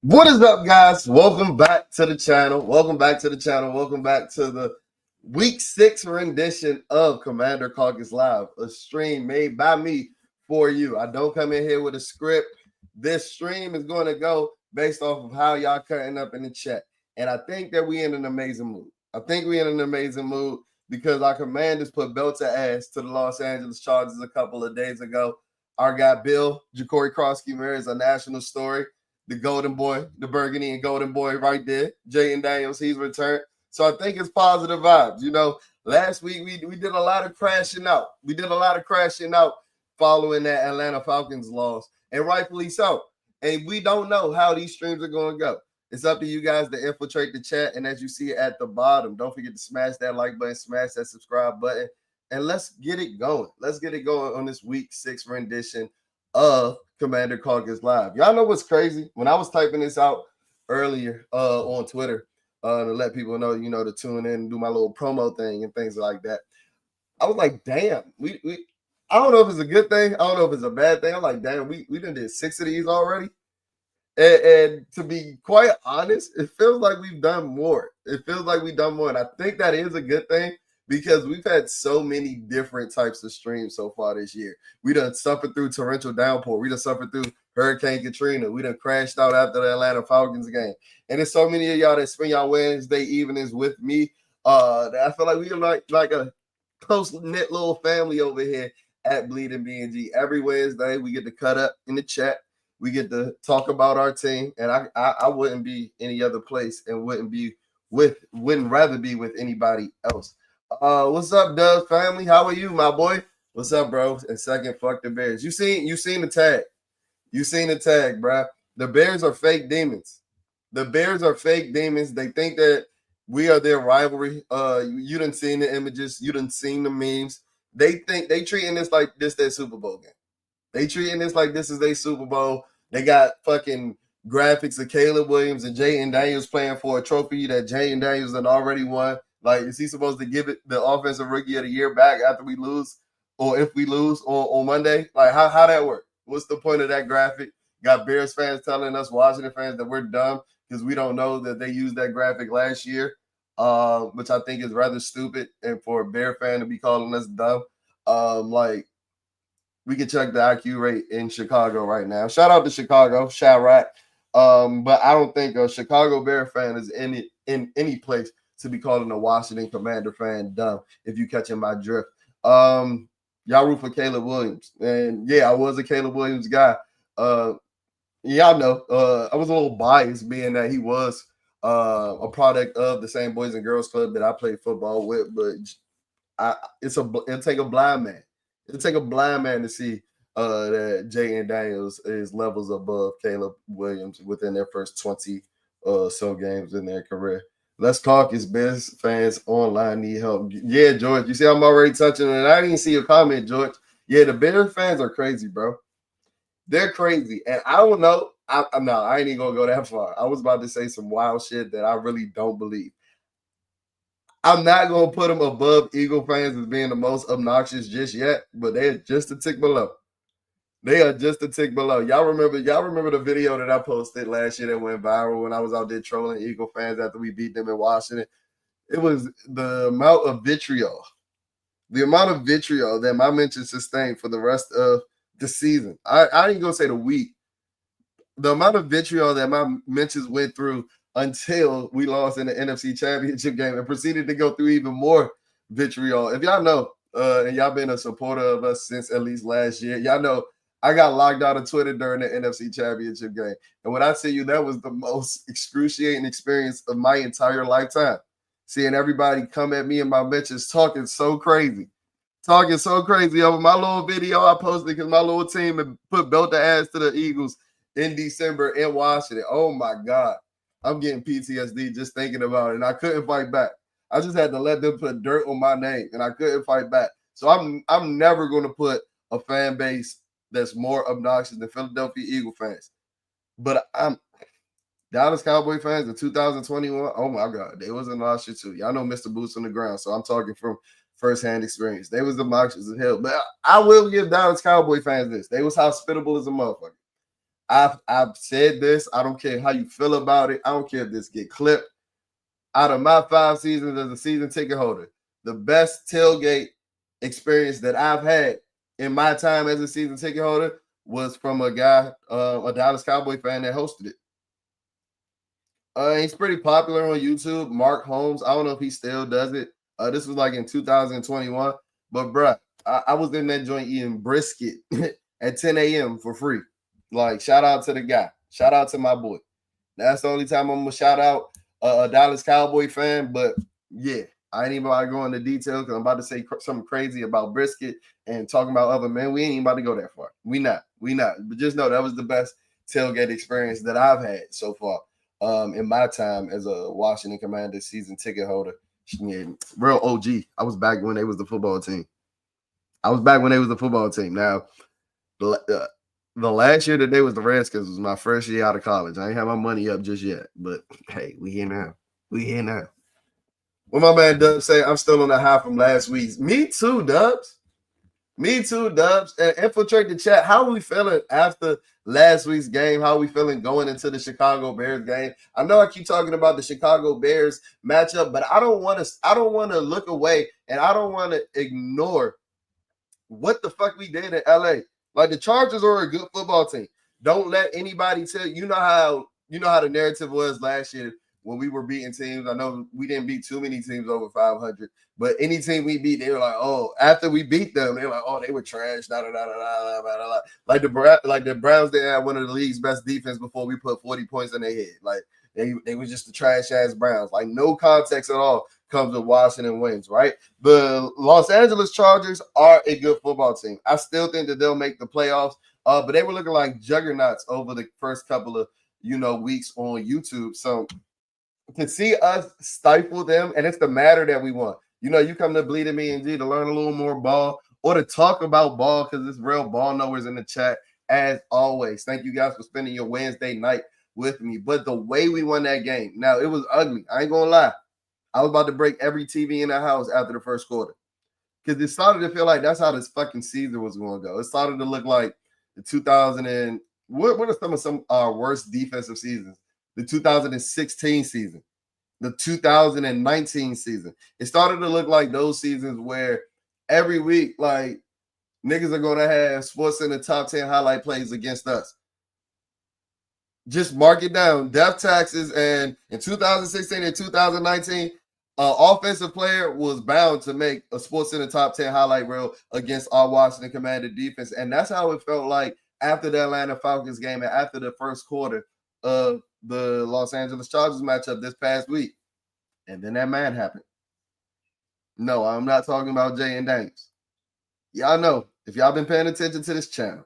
What is up, guys? Welcome back to the channel. Welcome back to the week 6 rendition of Commander Caucus Live, a stream made by me for you. I don't come in here with a script. This stream is going to go based off of how y'all cutting up in the chat. And I think that we in an amazing mood. Because our Commanders put belt to ass to the Los Angeles Chargers a couple of days ago. Our guy Bill Jacory Krosky is a national story. The golden boy, the burgundy and golden boy right there. Jay Daniels, he's returned. So I think it's positive vibes. You know, last week we did a lot of crashing out. Following that Atlanta Falcons loss, and rightfully so. And we don't know how these streams are going to go. It's up to you guys to infiltrate the chat. And as you see at the bottom, don't forget to smash that like button, smash that subscribe button, and let's get it going. Let's get it going on this week 6 rendition of Commander Caucus Live. Y'all know what's crazy? When I was typing this out earlier on Twitter to let people know, you know, to tune in and do my little promo thing and things like that, I was like, damn, we I don't know if it's a good thing. I don't know if it's a bad thing. I'm like, damn, we done did 6 of these already. And to be quite honest, it feels like we've done more. And I think that is a good thing because we've had so many different types of streams so far this year. We done suffered through torrential downpour. We done suffered through Hurricane Katrina. We done crashed out after the Atlanta Falcons game. And there's so many of y'all that spend y'all Wednesday evenings with me that I feel like we are like a close-knit little family over here at Bleeding B&G. Every Wednesday, we get to cut up in the chat. We get to talk about our team, and I wouldn't be any other place and wouldn't rather be with anybody else. What's up, Doug family? How are you, my boy? What's up, bro? And second, fuck the Bears. You seen the tag. You seen the tag, bro. The Bears are fake demons. They think that we are their rivalry. You done seen the images. You done seen the memes. They think they treating this like this their Super Bowl game. They treating this like this is their Super Bowl. They got fucking graphics of Caleb Williams and Jay Daniels playing for a trophy that Jay Daniels done already won. Like, is he supposed to give it the Offensive Rookie of the Year back after we lose, or if we lose on Monday? Like, how that work? What's the point of that graphic? Got Bears fans telling us, Washington fans, that we're dumb because we don't know that they used that graphic last year, which I think is rather stupid. And for a Bear fan to be calling us dumb, like, we can check the IQ rate in Chicago right now. Shout out to Chicago, Chirac. But I don't think a Chicago Bear fan is in any place to be calling a Washington Commander fan dumb, if you catching my drift. Y'all root for Caleb Williams. And yeah, I was a Caleb Williams guy. Y'all know I was a little biased being that he was a product of the same Boys and Girls Club that I played football with, but it'll take a blind man. It'll take a blind man to see that Jay Daniels is levels above Caleb Williams within their first 20 so games in their career. Let's Caucus Bears fans online need help. Yeah, George, you see I'm already touching it. I didn't see your comment, George. Yeah, the Bears fans are crazy, bro. They're crazy. And I don't know. I ain't even going to go that far. I was about to say some wild shit that I really don't believe. I'm not going to put them above Eagle fans as being the most obnoxious just yet, but they're just a tick below. Y'all remember the video that I posted last year that went viral when I was out there trolling Eagle fans after we beat them in Washington? It was the amount of vitriol that my mentions sustained for the rest of the season. I ain't going to say the week. The amount of vitriol that my mentions went through until we lost in the NFC Championship game and proceeded to go through even more vitriol. If y'all know, and y'all been a supporter of us since at least last year, y'all know I got locked out of Twitter during the NFC Championship game. And when I tell you that was the most excruciating experience of my entire lifetime, seeing everybody come at me and my mentions talking so crazy over my little video I posted because my little team had put belt to ass to the Eagles in December in Washington. Oh, my God. I'm getting PTSD just thinking about it, and I couldn't fight back. I just had to let them put dirt on my name, and I couldn't fight back. So I'm never going to put a fan base that's more obnoxious than Philadelphia Eagle fans. But I'm Dallas Cowboy fans in 2021. Oh my God, they was obnoxious too. Y'all know Mr. Boots on the ground, so I'm talking from firsthand experience. They was obnoxious as hell. But I will give Dallas Cowboy fans this: they was hospitable as a motherfucker. I've said this. I don't care how you feel about it. I don't care if this get clipped. Out of my 5 seasons as a season ticket holder, the best tailgate experience that I've had in my time as a season ticket holder was from a guy, a Dallas Cowboy fan that hosted it. He's pretty popular on YouTube. Mark Holmes. I don't know if he still does it. This was like in 2021. But bruh, I was in that joint eating brisket at 10 a.m. for free. Like, shout out to the guy. Shout out to my boy. That's the only time I'm gonna shout out a Dallas Cowboy fan. But yeah, I ain't even about to go into detail because I'm about to say something crazy about brisket and talking about other men. We ain't even about to go that far. We not. But just know that was the best tailgate experience that I've had so far. In my time as a Washington Commanders season ticket holder. Yeah, real OG. I was back when they was the football team. Now, the last year that they was the Redskins was my first year out of college. I ain't have my money up just yet, but hey, we here now. When my man Dubs say I'm still on the high from last week's. Me too, Dubs. And infiltrate the chat. How are we feeling after last week's game? How are we feeling going into the Chicago Bears game? I know I keep talking about the Chicago Bears matchup, but I don't want to look away and I don't want to ignore what the fuck we did in LA. Like, the Chargers are a good football team. Don't let anybody tell you know how the narrative was last year when we were beating teams. I know we didn't beat too many teams over 500, but any team we beat, they were like, oh, after we beat them, they were like, oh, they were trash. Like the Browns, they had one of the league's best defense before we put 40 points in their head. Like, they were just the trash ass Browns. Like, no context at all comes with Washington wins, right? The Los Angeles Chargers are a good football team. I still think that they'll make the playoffs, but they were looking like juggernauts over the first couple of weeks on YouTube. So to see us stifle them, and it's the matter that we want. You come to Bleeding Me and G to learn a little more ball or to talk about ball because it's real ball knowers in the chat. As always, thank you guys for spending your Wednesday night with me. But the way we won that game, now it was ugly. I ain't gonna lie. I was about to break every TV in the house after the first quarter because it started to feel like that's how this fucking season was going to go. It started to look like the 2000 and what are some of our worst defensive seasons? The 2016 season, the 2019 season. It started to look like those seasons where every week, like, niggas are going to have Sports in the top 10 highlight plays against us. Just mark it down. Death taxes. And in 2016 and 2019, offensive player was bound to make a Sports in the top 10 highlight reel against our Washington Commander defense. And that's how it felt like after the Atlanta Falcons game and after the first quarter of the Los Angeles Chargers matchup this past week. And then that man happened. No, I'm not talking about Jay and Daniels. Y'all know, if y'all been paying attention to this channel,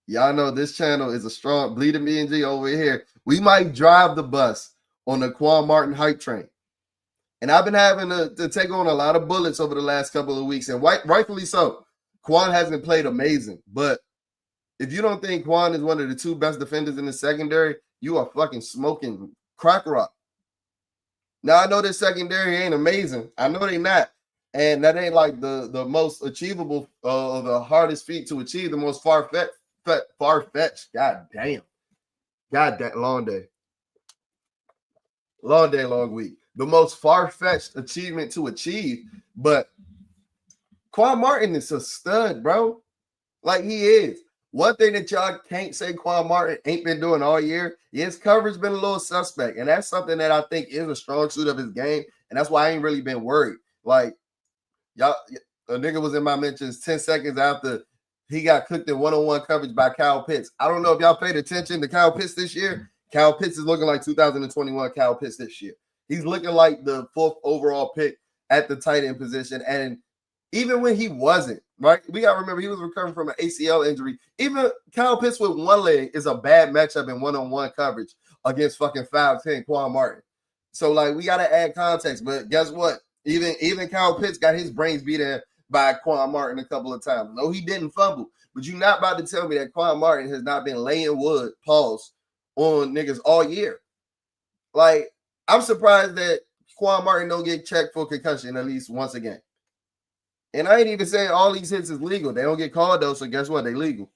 y'all know this channel is a strong Bleeding Me and G over here. We might drive the bus on the Quan Martin hype train. And I've been having to take on a lot of bullets over the last couple of weeks, and rightfully so. Quan hasn't played amazing, but if you don't think Quan is one of the 2 best defenders in the secondary, you are fucking smoking crack rock. Now, I know this secondary ain't amazing. I know they not. And that ain't like the most achievable or the hardest feat to achieve, the most far-fetched. God damn, long day. Long day, long week. The most far-fetched achievement to achieve. But Quan Martin is a stud, bro. Like, he is. One thing that y'all can't say Quan Martin ain't been doing all year, his coverage been a little suspect. And that's something that I think is a strong suit of his game. And that's why I ain't really been worried. Like, y'all, a nigga was in my mentions 10 seconds after he got cooked in one-on-one coverage by Kyle Pitts. I don't know if y'all paid attention to Kyle Pitts this year. Kyle Pitts is looking like 2021 Kyle Pitts this year. He's looking like the 4th overall pick at the tight end position. And even when he wasn't, right? We got to remember he was recovering from an ACL injury. Even Kyle Pitts with one leg is a bad matchup in one-on-one coverage against fucking 5'10" Quan Martin. So, like, we got to add context. But guess what? Even Kyle Pitts got his brains beat in by Quan Martin a couple of times. No, he didn't fumble. But you're not about to tell me that Quan Martin has not been laying wood, pause, on niggas all year. Like, I'm surprised that Quan Martin don't get checked for concussion at least once a game. And I ain't even saying all these hits is legal. They don't get called, though, so guess what? They legal.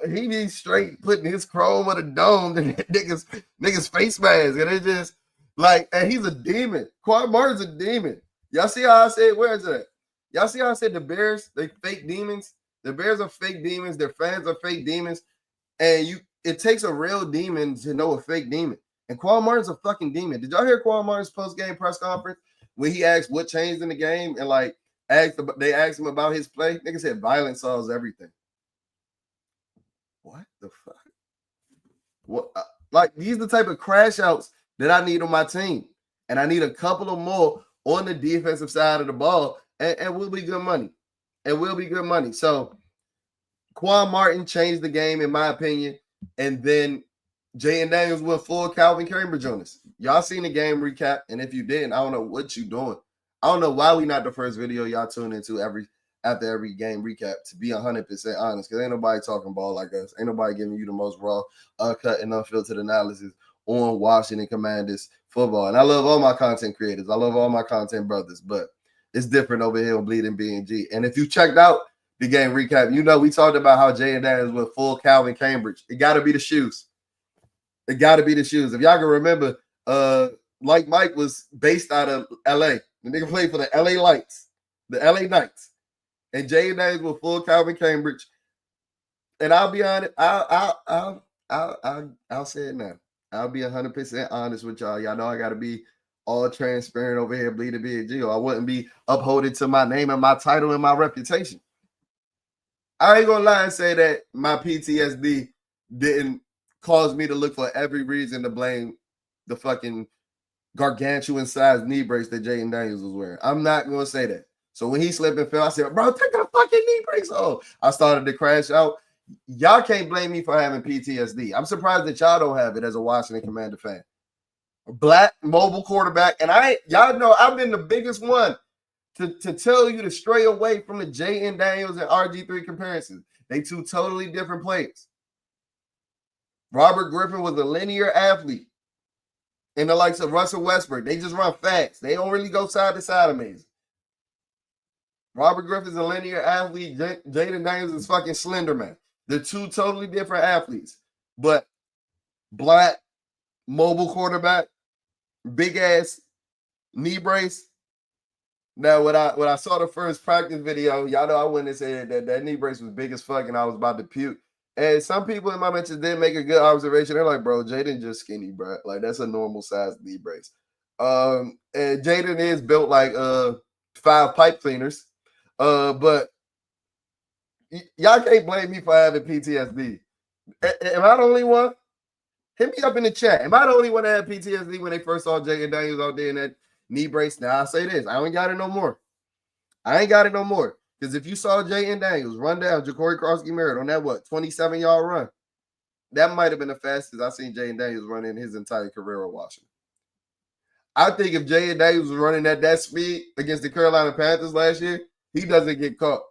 he be straight putting his chrome with a dome in niggas face mask, and it's just like, and he's a demon. Quan Martin's a demon. Y'all see how I said, where is that? Y'all see how I said the Bears, they fake demons? The Bears are fake demons. Their fans are fake demons. And it takes a real demon to know a fake demon. And Quan Martin's a fucking demon. Did y'all hear Quan Martin's post-game press conference when he asked what changed in the game and like they asked him about his play? Nigga said violence solves everything. What the fuck? What? Like, these are the type of crash outs that I need on my team. And I need a couple of more on the defensive side of the ball, and we'll be good money. And we'll be good money. So Quan Martin changed the game, in my opinion. And then Jay and Daniels went full Calvin Cambridge on us. Y'all seen the game recap. And if you didn't, I don't know what you doing. I don't know why we not the first video y'all tune into after every game recap, to be 100% honest, because ain't nobody talking ball like us. Ain't nobody giving you the most raw, uncut, and unfiltered analysis on Washington Commanders football. And I love all my content creators. I love all my content brothers, but it's different over here on Bleeding B&G. And if you checked out the game recap, you know we talked about how Jay and Daniels went full Calvin Cambridge. It got to be the shoes. It got to be the shoes. If y'all can remember, like Mike was based out of LA. The nigga played for the LA Lights, the LA Knights. And Jay and Daniels were full Calvin Cambridge. And I'll be honest, I'll say it now. I'll be 100% honest with y'all. Y'all know I got to be all transparent over here, Bleeding B&G, or I wouldn't be upholding to my name and my title and my reputation. I ain't gonna lie and say that my PTSD didn't cause me to look for every reason to blame the fucking gargantuan sized knee brace that Jay and Daniels was wearing. I'm not gonna say that. So when he slipped and fell, I said, bro, take that fucking knee brace off. I started to crash out. Y'all can't blame me for having PTSD. I'm surprised that y'all don't have it as a Washington Commander fan. Black mobile quarterback. And y'all know I've been the biggest one to tell you to stray away from the Jay and Daniels and RG3 comparisons. They two totally different players. Robert Griffin was a linear athlete. And the likes of Russell Westbrook, they just run fast. They don't really go side to side amazing. Robert Griffin's a linear athlete. Jaden Daniels is fucking slender man. They're two totally different athletes. But black, mobile quarterback, big ass knee brace. Now, when I saw the first practice video, y'all know I went and said that knee brace was big as fuck and I was about to puke. And some people in my mentions did make a good observation. They're like, bro, Jaden just skinny, bro. Like, that's a normal size knee brace. And Jaden is built like 5 pipe cleaners. But y'all can't blame me for having PTSD. Am I the only one? Hit me up in the chat. Am I the only one that had PTSD when they first saw Jay and Daniels out there in that knee brace? Now, I say this. I ain't got it no more. Because if you saw Jay and Daniels run down Ja'Cory Cross-Merritt on that, 27-yard run, that might have been the fastest I've seen Jay and Daniels run in his entire career at Washington. I think if Jay and Daniels was running at that speed against the Carolina Panthers last year, he doesn't get caught.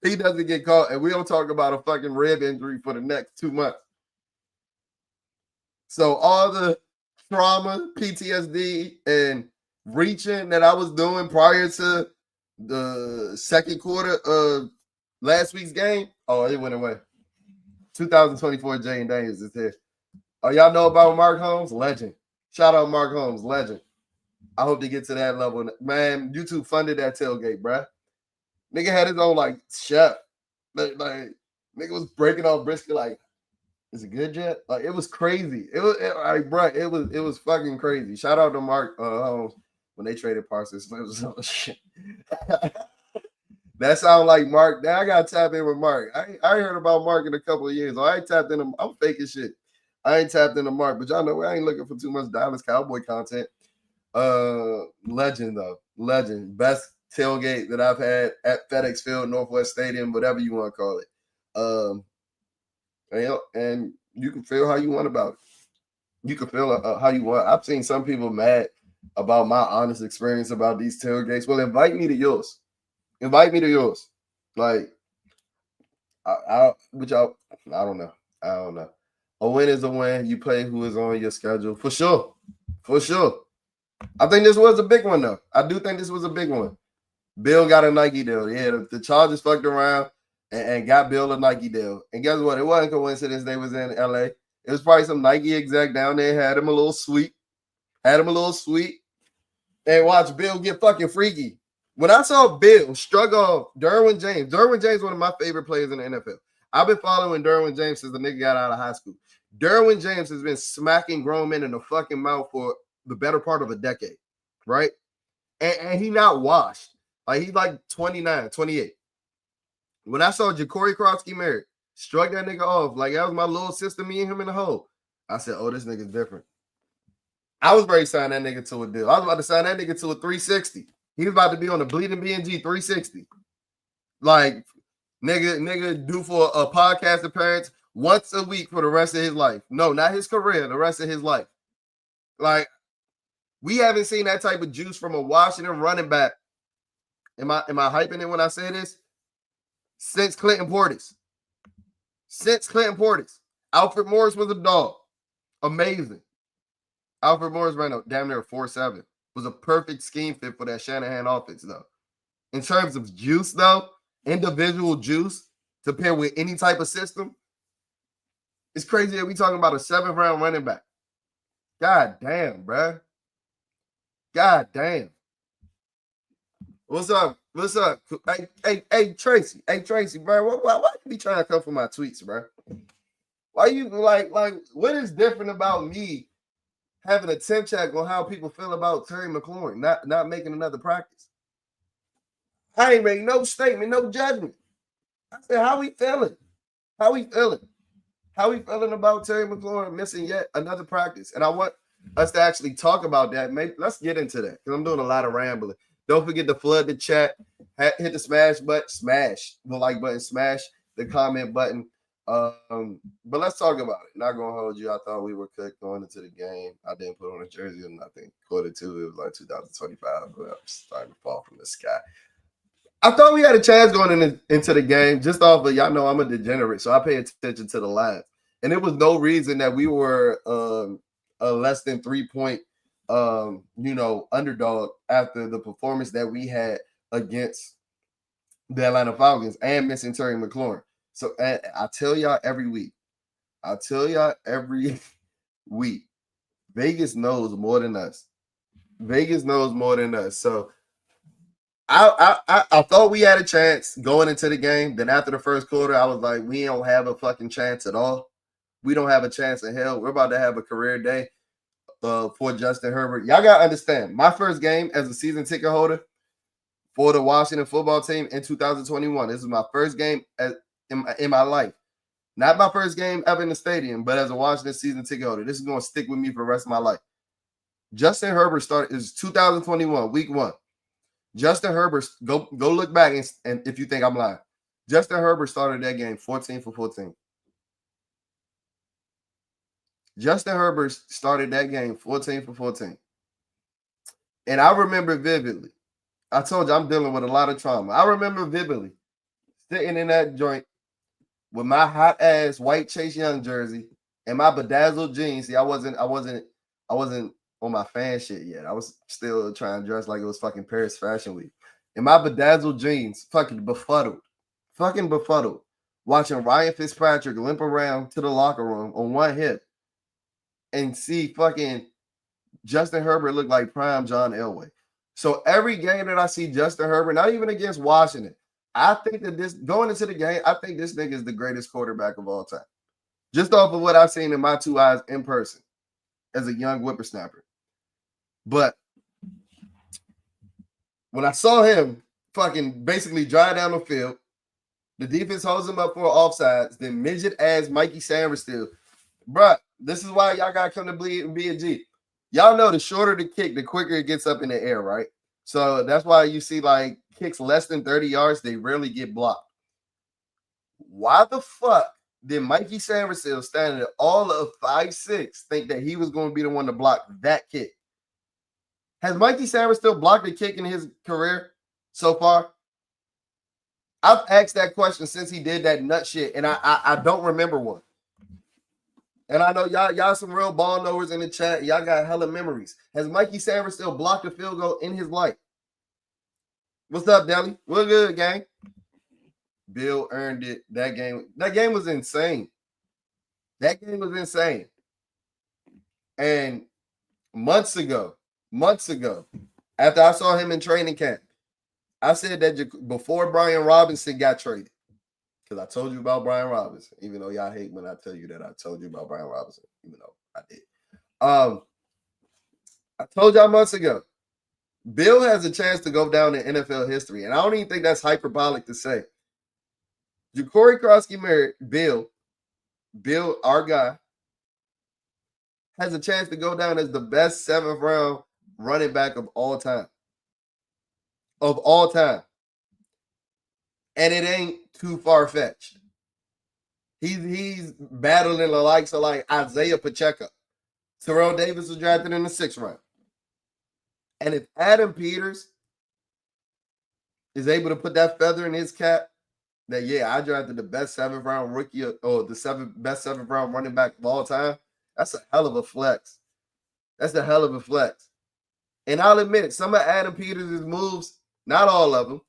He doesn't get caught, and we don't talk about a fucking rib injury for the next 2 months. So all the trauma, PTSD, and reaching that I was doing prior to the second quarter of last week's game, oh, it went away. 2024 Jay and Daniels is here. Oh, y'all know about Mark Holmes? Legend. Shout out Mark Holmes, legend. I hope to get to that level. Man, YouTube funded that tailgate, bruh. Nigga had his own, like, chef. Like, nigga was breaking off brisket, like, is it good yet? Like, it was crazy. It was fucking crazy. Shout out to Mark Holmes when they traded Parsons. Shit. That sound like Mark. Now I gotta tap in with Mark. I ain't heard about Mark in a couple of years. I ain't tapped in him. I'm faking shit. I ain't tapped into Mark, but y'all know I ain't looking for too much Dallas Cowboy content. Legend though. Legend. Best tailgate that I've had at FedEx Field, Northwest Stadium, whatever you want to call it. And you can feel how you want about it. You can feel how you want. I've seen some people mad about my honest experience about these tailgates. Well, invite me to yours. Invite me to yours. Like, I don't know. A win is a win. You play who is on your schedule. For sure. For sure. I think this was a big one, though. I do think this was a big one. Bill got a Nike deal. Yeah, the Chargers fucked around. and got Bill a Nike deal. And guess what? It wasn't a coincidence they was in LA. It was probably some Nike exec down there, had him a little sweet. And watch Bill get fucking freaky. When I saw Bill struggle Derwin James one of my favorite players in the NFL. I've been following Derwin James since the nigga got out of high school. Derwin James has been smacking grown men in the fucking mouth for the better part of a decade, right? And he not washed. Like, he's like 29, 28. When I saw Ja'Cory Krosky-Merritt struck that nigga off, like that was my little sister, me and him in the hole, I said, oh, this nigga's different. I was ready to sign that nigga to a deal. I was about to sign that nigga to a 360. He was about to be on the Bleeding BNG 360. Like, nigga due for a podcast appearance once a week for the rest of his life. No, not his career, the rest of his life. Like, we haven't seen that type of juice from a Washington running back. Am I hyping it when I say this? Since Clinton Portis. Alfred Morris was a dog. Amazing. Alfred Morris ran a damn near 4.7. Was a perfect scheme fit for that Shanahan offense, though. In terms of juice, though, individual juice to pair with any type of system, it's crazy that we talking about a 7th round running back. God damn, bruh. God damn. What's up? Hey, Tracy. Hey, Tracy, bro. Why you be trying to come for my tweets, bro? Why you like what is different about me having a temp check on how people feel about Terry McLaurin not making another practice? I ain't making no statement, no judgment. I said, how we feeling? How we feeling about Terry McLaurin missing yet another practice? And I want us to actually talk about that. Maybe let's get into that because I'm doing a lot of rambling. Don't forget to flood the chat. Hit the smash button, smash the like button, smash the comment button. But let's talk about it. Not gonna hold you. I thought we were cooked going into the game. I didn't put on a jersey or nothing. Quarter 2, it was like 2025. But I'm starting to fall from the sky. I thought we had a chance going into the game just off of, y'all know I'm a degenerate, so I pay attention to the lines. And there was no reason that we were a less than 3-point underdog after the performance that we had against the Atlanta Falcons and missing Terry McLaurin. So I tell y'all every week, Vegas knows more than us. So I thought we had a chance going into the game. Then after the first quarter, I was like, we don't have a fucking chance at all. We don't have a chance in hell. We're about to have a career day for Justin Herbert. Y'all got to understand, my first game as a season ticket holder for the Washington football team in 2021. This is my first game in my life. Not my first game ever in the stadium, but as a Washington season ticket holder. This is going to stick with me for the rest of my life. Justin Herbert started, is 2021, week 1. Justin Herbert, go look back and if you think I'm lying. Justin Herbert started that game 14 for 14. Justin Herbert started that game 14 for 14. And I remember vividly. I told you I'm dealing with a lot of trauma. I remember vividly sitting in that joint with my hot ass white Chase Young jersey and my bedazzled jeans. See, I wasn't on my fan shit yet. I was still trying to dress like it was fucking Paris Fashion Week. And my bedazzled jeans, fucking befuddled, watching Ryan Fitzpatrick limp around to the locker room on one hip and see fucking Justin Herbert look like prime John Elway. So every game that I see Justin Herbert, not even against Washington, I think that going into the game, I think this nigga is the greatest quarterback of all time. Just off of what I've seen in my 2 eyes in person as a young whippersnapper. But when I saw him fucking basically drive down the field, the defense holds him up for offsides, then midget ass Mikey Sanders still. Bruh, this is why y'all gotta come to Bleed and BNG. Y'all know the shorter the kick, the quicker it gets up in the air, right? So that's why you see like kicks less than 30 yards, they rarely get blocked. Why the fuck did Mikey Sanders standing at all of 5'6" think that he was going to be the one to block that kick? Has Mikey Sanders still blocked a kick in his career so far? I've asked that question since he did that nut shit, and I don't remember one. And I know y'all some real ball knowers in the chat. Y'all got hella memories. Has Mikey Sanders still blocked a field goal in his life? What's up, Deli? We're good, gang. Bill earned it. That game was insane. That game was insane. And months ago, after I saw him in training camp, I said that before Brian Robinson got traded, because I told you about Brian Robinson, even though y'all hate when I tell you that I told you about Brian Robinson, even though I did. I told y'all months ago, Bill has a chance to go down in NFL history, and I don't even think that's hyperbolic to say. Ja'Cory Krosky, Bill, our guy, has a chance to go down as the best 7th round running back of all time. Of all time. And it ain't too far-fetched. He's battling the likes of like Isaiah Pacheco. Terrell Davis was drafted in the 6th round. And if Adam Peters is able to put that feather in his cap, that, yeah, I drafted the best 7th round rookie or the best 7th round running back of all time, that's a hell of a flex. That's a hell of a flex. And I'll admit it, some of Adam Peters' moves, not all of them,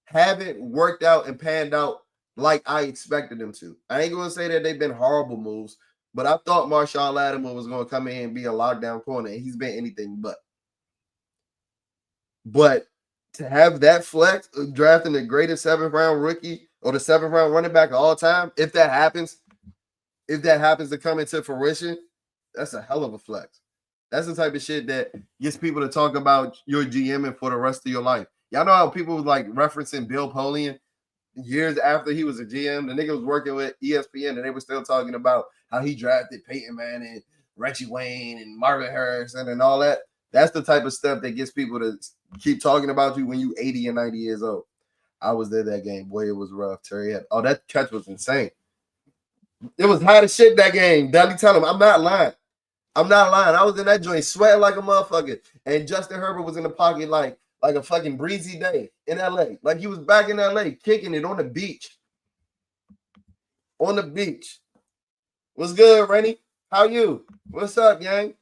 haven't worked out and panned out like I expected them to. I ain't going to say that they've been horrible moves, but I thought Marshawn Lattimore was going to come in and be a lockdown corner, and he's been anything but. But to have that flex of drafting the greatest 7th round rookie or the 7th round running back of all time, if that happens to come into fruition, that's a hell of a flex. That's the type of shit that gets people to talk about your GMing for the rest of your life. Y'all know how people was like referencing Bill Polian years after he was a GM. The nigga was working with ESPN, and they were still talking about how he drafted Peyton Manning, Reggie Wayne, and Marvin Harrison, and all that. That's the type of stuff that gets people to keep talking about you when you 80 and 90 years old. I was there that game. Boy, it was rough. Terry had, that catch was insane. It was hot as shit that game. Dudley, tell him, I'm not lying. I was in that joint sweating like a motherfucker. And Justin Herbert was in the pocket like a fucking breezy day in LA. Like he was back in LA kicking it on the beach. On the beach. What's good, Rennie? How you? What's up, gang?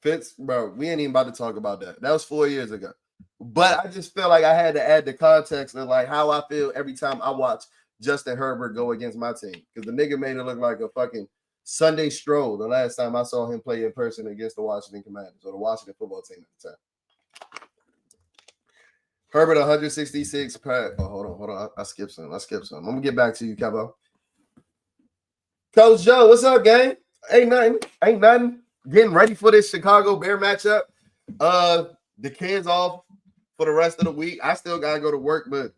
Fitz, bro, we ain't even about to talk about that. That was 4 years ago. But I just feel like I had to add the context of like how I feel every time I watch Justin Herbert go against my team. Because the nigga made it look like a fucking Sunday stroll the last time I saw him play in person against the Washington Commanders or the Washington football team at the time. Herbert 166. Hold on. I skipped some. I'm going to get back to you, Kevo. Coach Joe, what's up, gang? Ain't nothing. Getting ready for this Chicago Bear matchup. The kids off for the rest of the week. I still got to go to work, but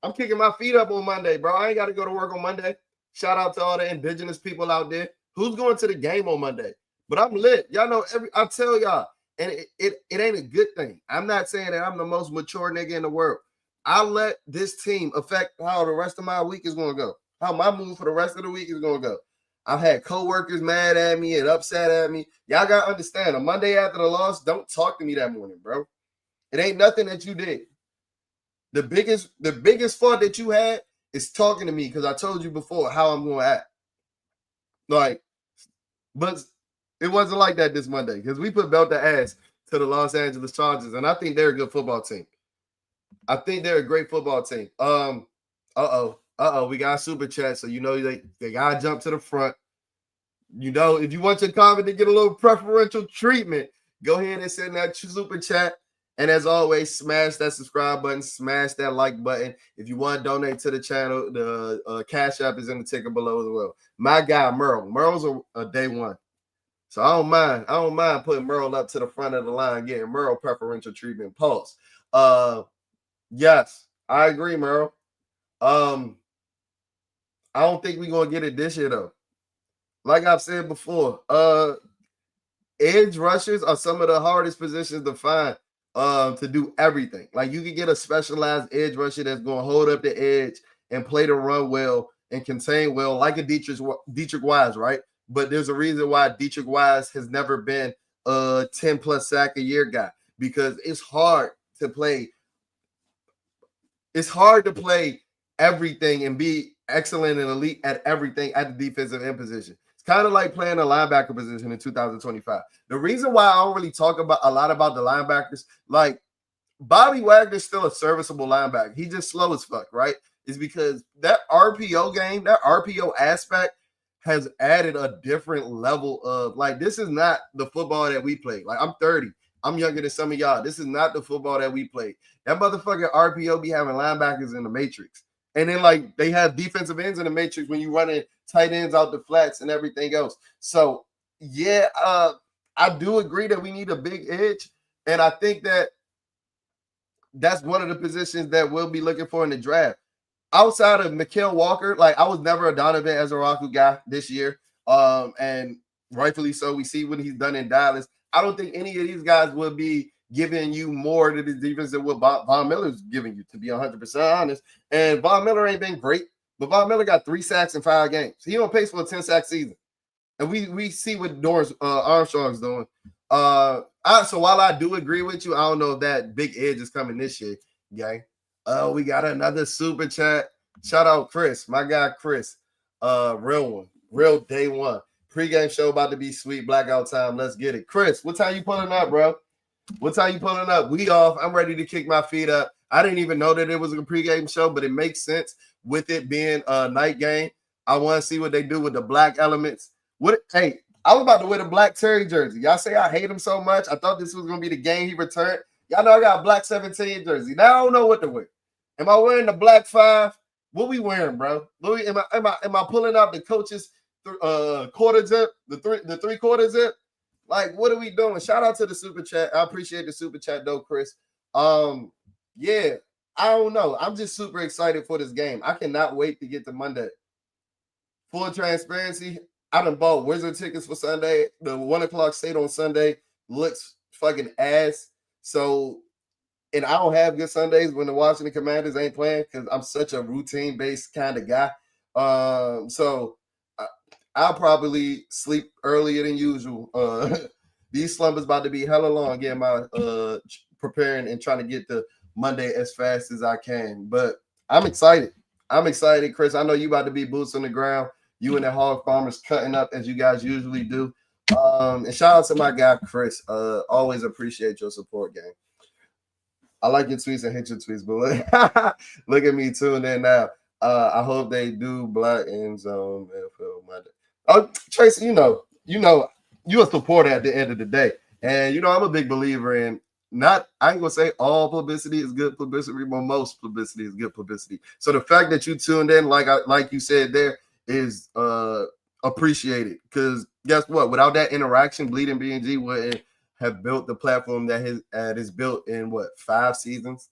I'm kicking my feet up on Monday, bro. I ain't got to go to work on Monday. Shout out to all the indigenous people out there. Who's going to the game on Monday? But I'm lit. Y'all know, I tell y'all, and it ain't a good thing. I'm not saying that I'm the most mature nigga in the world. I'll let this team affect how the rest of my week is going to go, how my move for the rest of the week is going to go. I've had coworkers mad at me and upset at me. Y'all got to understand, a Monday after the loss, don't talk to me that morning, bro. It ain't nothing that you did. The biggest fault that you had is talking to me because I told you before how I'm going to act. Like, but it wasn't like that this Monday because we put belt to ass to the Los Angeles Chargers, and I think they're a good football team. I think they're a great football team. We got a super chat, so you know they gotta jump to the front. You know, if you want your comment to get a little preferential treatment, go ahead and send that super chat. And as always, smash that subscribe button, smash that like button. If you want to donate to the channel, the Cash App is in the ticker below as well. My guy Merle, Merle's a day one, so I don't mind putting Merle up to the front of the line, getting Merle preferential treatment. Pulse. Yes, I agree, Merle. I don't think we're going to get it this year, though. Like I've said before, edge rushers are some of the hardest positions to find to do everything. Like, you can get a specialized edge rusher that's going to hold up the edge and play the run well and contain well, like a Dietrich Wise, right? But there's a reason why Dietrich Wise has never been a 10-plus sack a year guy, because it's hard to play. It's hard to play everything and be excellent and elite at everything at the defensive end position. It's kind of like playing a linebacker position in 2025. The reason why I don't really talk about a lot about the linebackers, like Bobby Wagner's still a serviceable linebacker. He just slow as fuck, right? Is because that RPO game, that RPO aspect has added a different level of, like, this is not the football that we play. Like, I'm 30. I'm younger than some of y'all. This is not the football that we play. That motherfucking RPO be having linebackers in the matrix. And then, like, they have defensive ends in the matrix when you running tight ends out the flats and everything else. So, yeah, I do agree that we need a big edge. And I think that that's one of the positions that we'll be looking for in the draft. Outside of Mykal Walker, like, I was never a Donovan Ezeraku guy this year. And rightfully so. We see what he's done in Dallas. I don't think any of these guys will be giving you more to the defense than what Von Miller's giving you, to be 100% honest. And Von Miller ain't been great, but Von Miller got 3 sacks in 5 games. He on pace for a 10-sack season. And we see what Dorrance Armstrong's doing. So while I do agree with you, I don't know if that big edge is coming this year, gang. We got another super chat. Shout out Chris, my guy Chris. Real one, real day one. Pre-game show about to be sweet. Blackout time. Let's get it. Chris, what time you pulling up, bro? What time you pulling up? We off. I'm ready to kick my feet up. I didn't even know that it was a pre-game show, but it makes sense with it being a night game. I want to see what they do with the black elements. Hey, I was about to wear the black Terry jersey. Y'all say I hate him so much. I thought this was going to be the game he returned. Y'all know I got a black 17 jersey. Now I don't know what to wear. Am I wearing the black 5? What we wearing, bro? Louis, am I pulling out the coach's quarter zip, the 3/4 zip? Like, what are we doing? Shout out to the super chat. I appreciate the super chat though, Chris. Yeah, I don't know. I'm just super excited for this game. I cannot wait to get to Monday. Full transparency, I done bought Wizard tickets for Sunday. The 1 o'clock state on Sunday looks fucking ass. So, and I don't have good Sundays when the Washington Commanders ain't playing because I'm such a routine-based kind of guy. So I'll probably sleep earlier than usual. These slumbers about to be hella long, getting my preparing and trying to get to Monday as fast as I can. But I'm excited. I'm excited, Chris. I know you about to be boots on the ground. You and the Hog Farmers cutting up as you guys usually do. And shout out to my guy, Chris. Always appreciate your support, gang. I like your tweets and hate your tweets, but look at me tuned in now. I hope they do black end zone NFL Monday. Oh, Tracy, you know, you're a supporter at the end of the day. And, I'm a big believer in I ain't gonna say all publicity is good publicity, but most publicity is good publicity. So the fact that you tuned in, like you said there, is appreciated. Because guess what? Without that interaction, Bleeding B&G wouldn't have built the platform that is built in 5 seasons.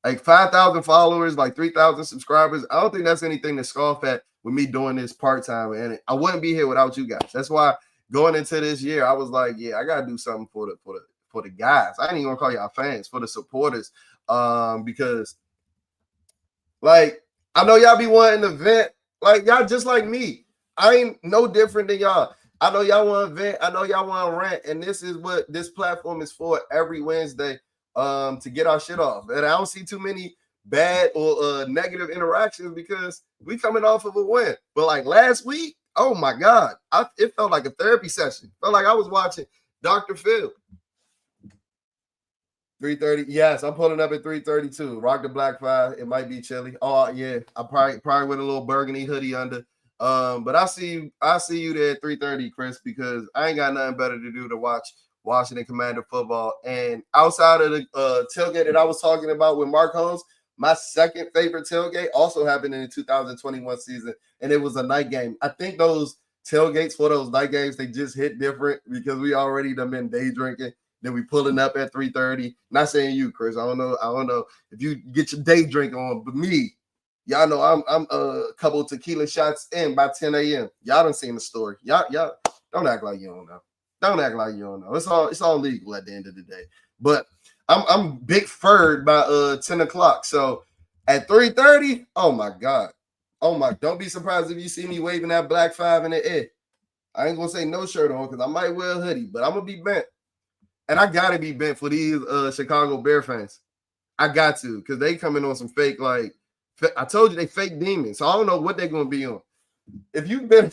Like 5,000 followers, like 3,000 subscribers. I don't think that's anything to scoff at with me doing this part-time. And I wouldn't be here without you guys. That's why going into this year, I was like, yeah, I gotta do something for the guys. I ain't even gonna call y'all fans, for the supporters. Because like I know y'all be wanting to vent, like y'all just like me. I ain't no different than y'all. I know y'all want to vent, I know y'all want to rant, and this is what this platform is for every Wednesday, to get our shit off. And I don't see too many bad or negative interactions because we coming off of a win. But like last week, oh my God, it felt like a therapy session. Felt like I was watching Dr. Phil. 3:30. Yes, I'm pulling up at 3:32. Rock the black 5. It might be chilly. Oh yeah, I probably with a little burgundy hoodie under. But I see you there at 3:30, Chris, because I ain't got nothing better to do to watch Washington Commander football. And outside of the tailgate that I was talking about with Mark Holmes, my second favorite tailgate also happened in the 2021 season, and it was a night game. I think those tailgates for those night games, they just hit different because we already done been day drinking. Then we pulling up at 3:30. Not saying you, Chris. I don't know if you get your day drink on, but me, y'all know I'm a couple of tequila shots in by 10 a.m. Y'all done seen the story. Y'all don't act like you don't know. Don't act like you don't know. It's all legal at the end of the day. But I'm big furred by 10 o'clock. So at 3:30, oh my God. Don't be surprised if you see me waving that black 5 in the air. I ain't gonna say no shirt on because I might wear a hoodie, but I'm gonna be bent. And I gotta be bent for these Chicago Bear fans. I got to, because they coming on some fake, like I told you, they fake demons. So I don't know what they're gonna be on. If you've been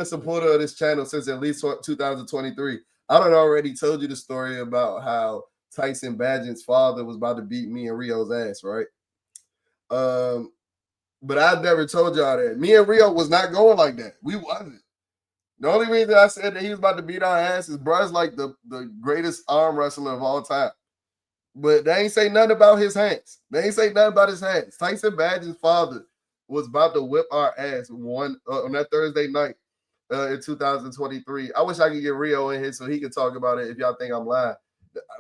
a supporter of this channel since at least 2023, I done already told you the story about how Tyson Badgett's father was about to beat me and Rio's ass, right? But I never told y'all that. Me and Rio was not going like that. We wasn't. The only reason I said that he was about to beat our ass is bruh's like the greatest arm wrestler of all time. But they ain't say nothing about his hands. They ain't say nothing about his hands. Tyson Badgett's father was about to whip our ass on that Thursday night in 2023. I wish I could get Rio in here so he could talk about it if y'all think I'm lying.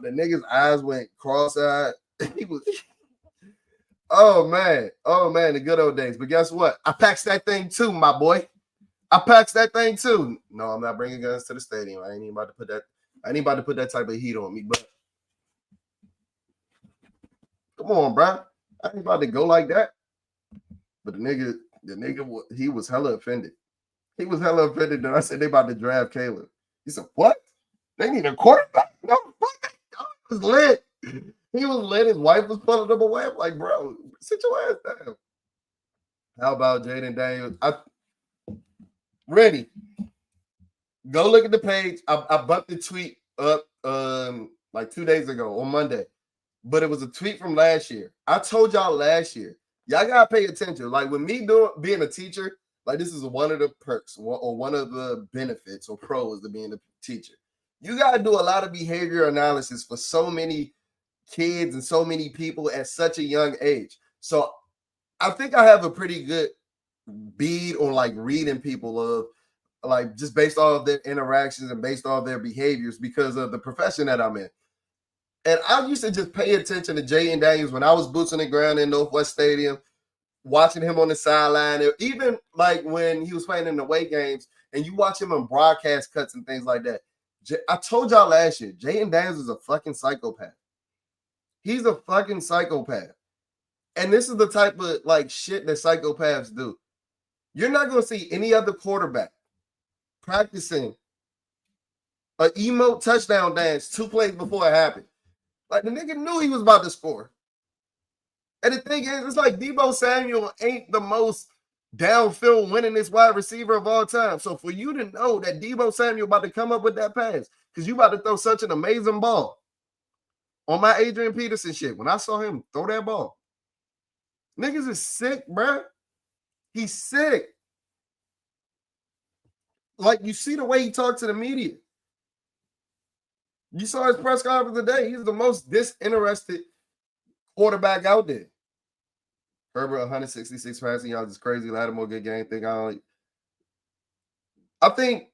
The nigga's eyes went cross-eyed. He was... Oh, man, the good old days. But guess what? I packed that thing too, my boy. I packed that thing too. No, I'm not bringing guns to the stadium. I ain't even about to put that type of heat on me. But come on, bro. I ain't about to go like that. But the nigga, he was hella offended. He was hella offended that I said they about to draft Caleb. He said, what? They need a quarterback? No, fuck. He was lit. He was lit. His wife was pulling him away. I'm like, bro, sit your ass down. How about Jaden Daniels? Ready. Go look at the page. I bumped the tweet up like 2 days ago on Monday. But it was a tweet from last year. I told y'all last year, y'all gotta pay attention. Like with me being a teacher, like this is one of the perks or one of the benefits or pros to being a teacher. You gotta do a lot of behavior analysis for so many kids and so many people at such a young age. So I think I have a pretty good bead on like reading people of like just based off their interactions and based off their behaviors because of the profession that I'm in. And I used to just pay attention to Jaden Daniels when I was boots on the ground in Northwest Stadium, watching him on the sideline, even like when he was playing in the away games, and you watch him on broadcast cuts and things like that. I told y'all last year, Jaden Daniels is a fucking psychopath. He's a fucking psychopath. And this is the type of like shit that psychopaths do. You're not going to see any other quarterback practicing an emote touchdown dance 2 plays before it happened. Like the nigga knew he was about to score. And the thing is, it's like Deebo Samuel ain't the most downfield winningest wide receiver of all time. So for you to know that Deebo Samuel about to come up with that pass, because you about to throw such an amazing ball on my Adrian Peterson shit. When I saw him throw that ball, niggas is sick, bruh. He's sick. Like you see the way he talked to the media. You saw his press conference today. He's the most disinterested quarterback out there. Herbert 166 passing yards is crazy. Lattimore good game. I think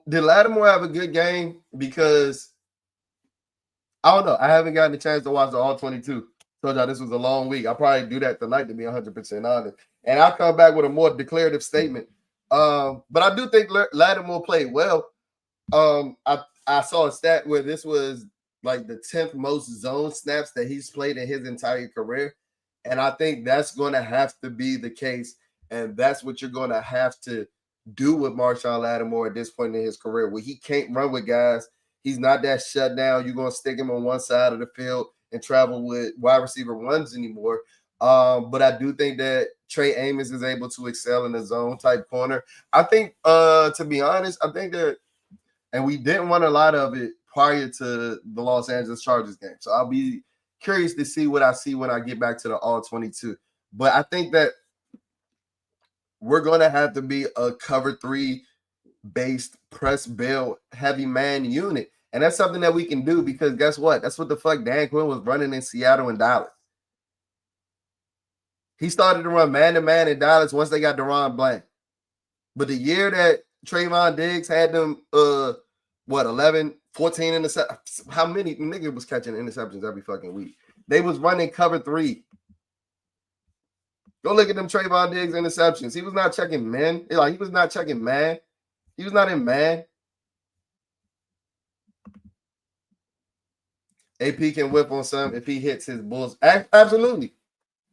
did Lattimore have a good game because I don't know. I haven't gotten a chance to watch the all 22. Told y'all this was a long week. I'll probably do that tonight to be 100% honest. And I'll come back with a more declarative statement. But I do think Lattimore played well. I saw a stat where this was like the 10th most zone snaps that he's played in his entire career. And I think that's going to have to be the case. And that's what you're going to have to do with Marshawn Lattimore at this point in his career, where he can't run with guys. He's not that shut down. You're going to stick him on one side of the field and travel with wide receiver ones anymore. But I do think that Trey Amos is able to excel in the zone type corner. I think, to be honest, I think that, and we didn't run a lot of it prior to the Los Angeles Chargers game. So I'll be curious to see what I see when I get back to the all 22. But I think that we're going to have to be a cover 3 based press bail heavy man unit. And that's something that we can do because guess what? That's what the fuck Dan Quinn was running in Seattle and Dallas. He started to run man-to-man in Dallas once they got Deron Blank. But the year that Trayvon Diggs had them, 11, 14 interceptions. How many niggas was catching interceptions every fucking week? They was running cover 3. Go look at them Trayvon Diggs interceptions. He was not checking man. Like he was not checking man. He was not in man. AP can whip on some if he hits his bulls. Absolutely.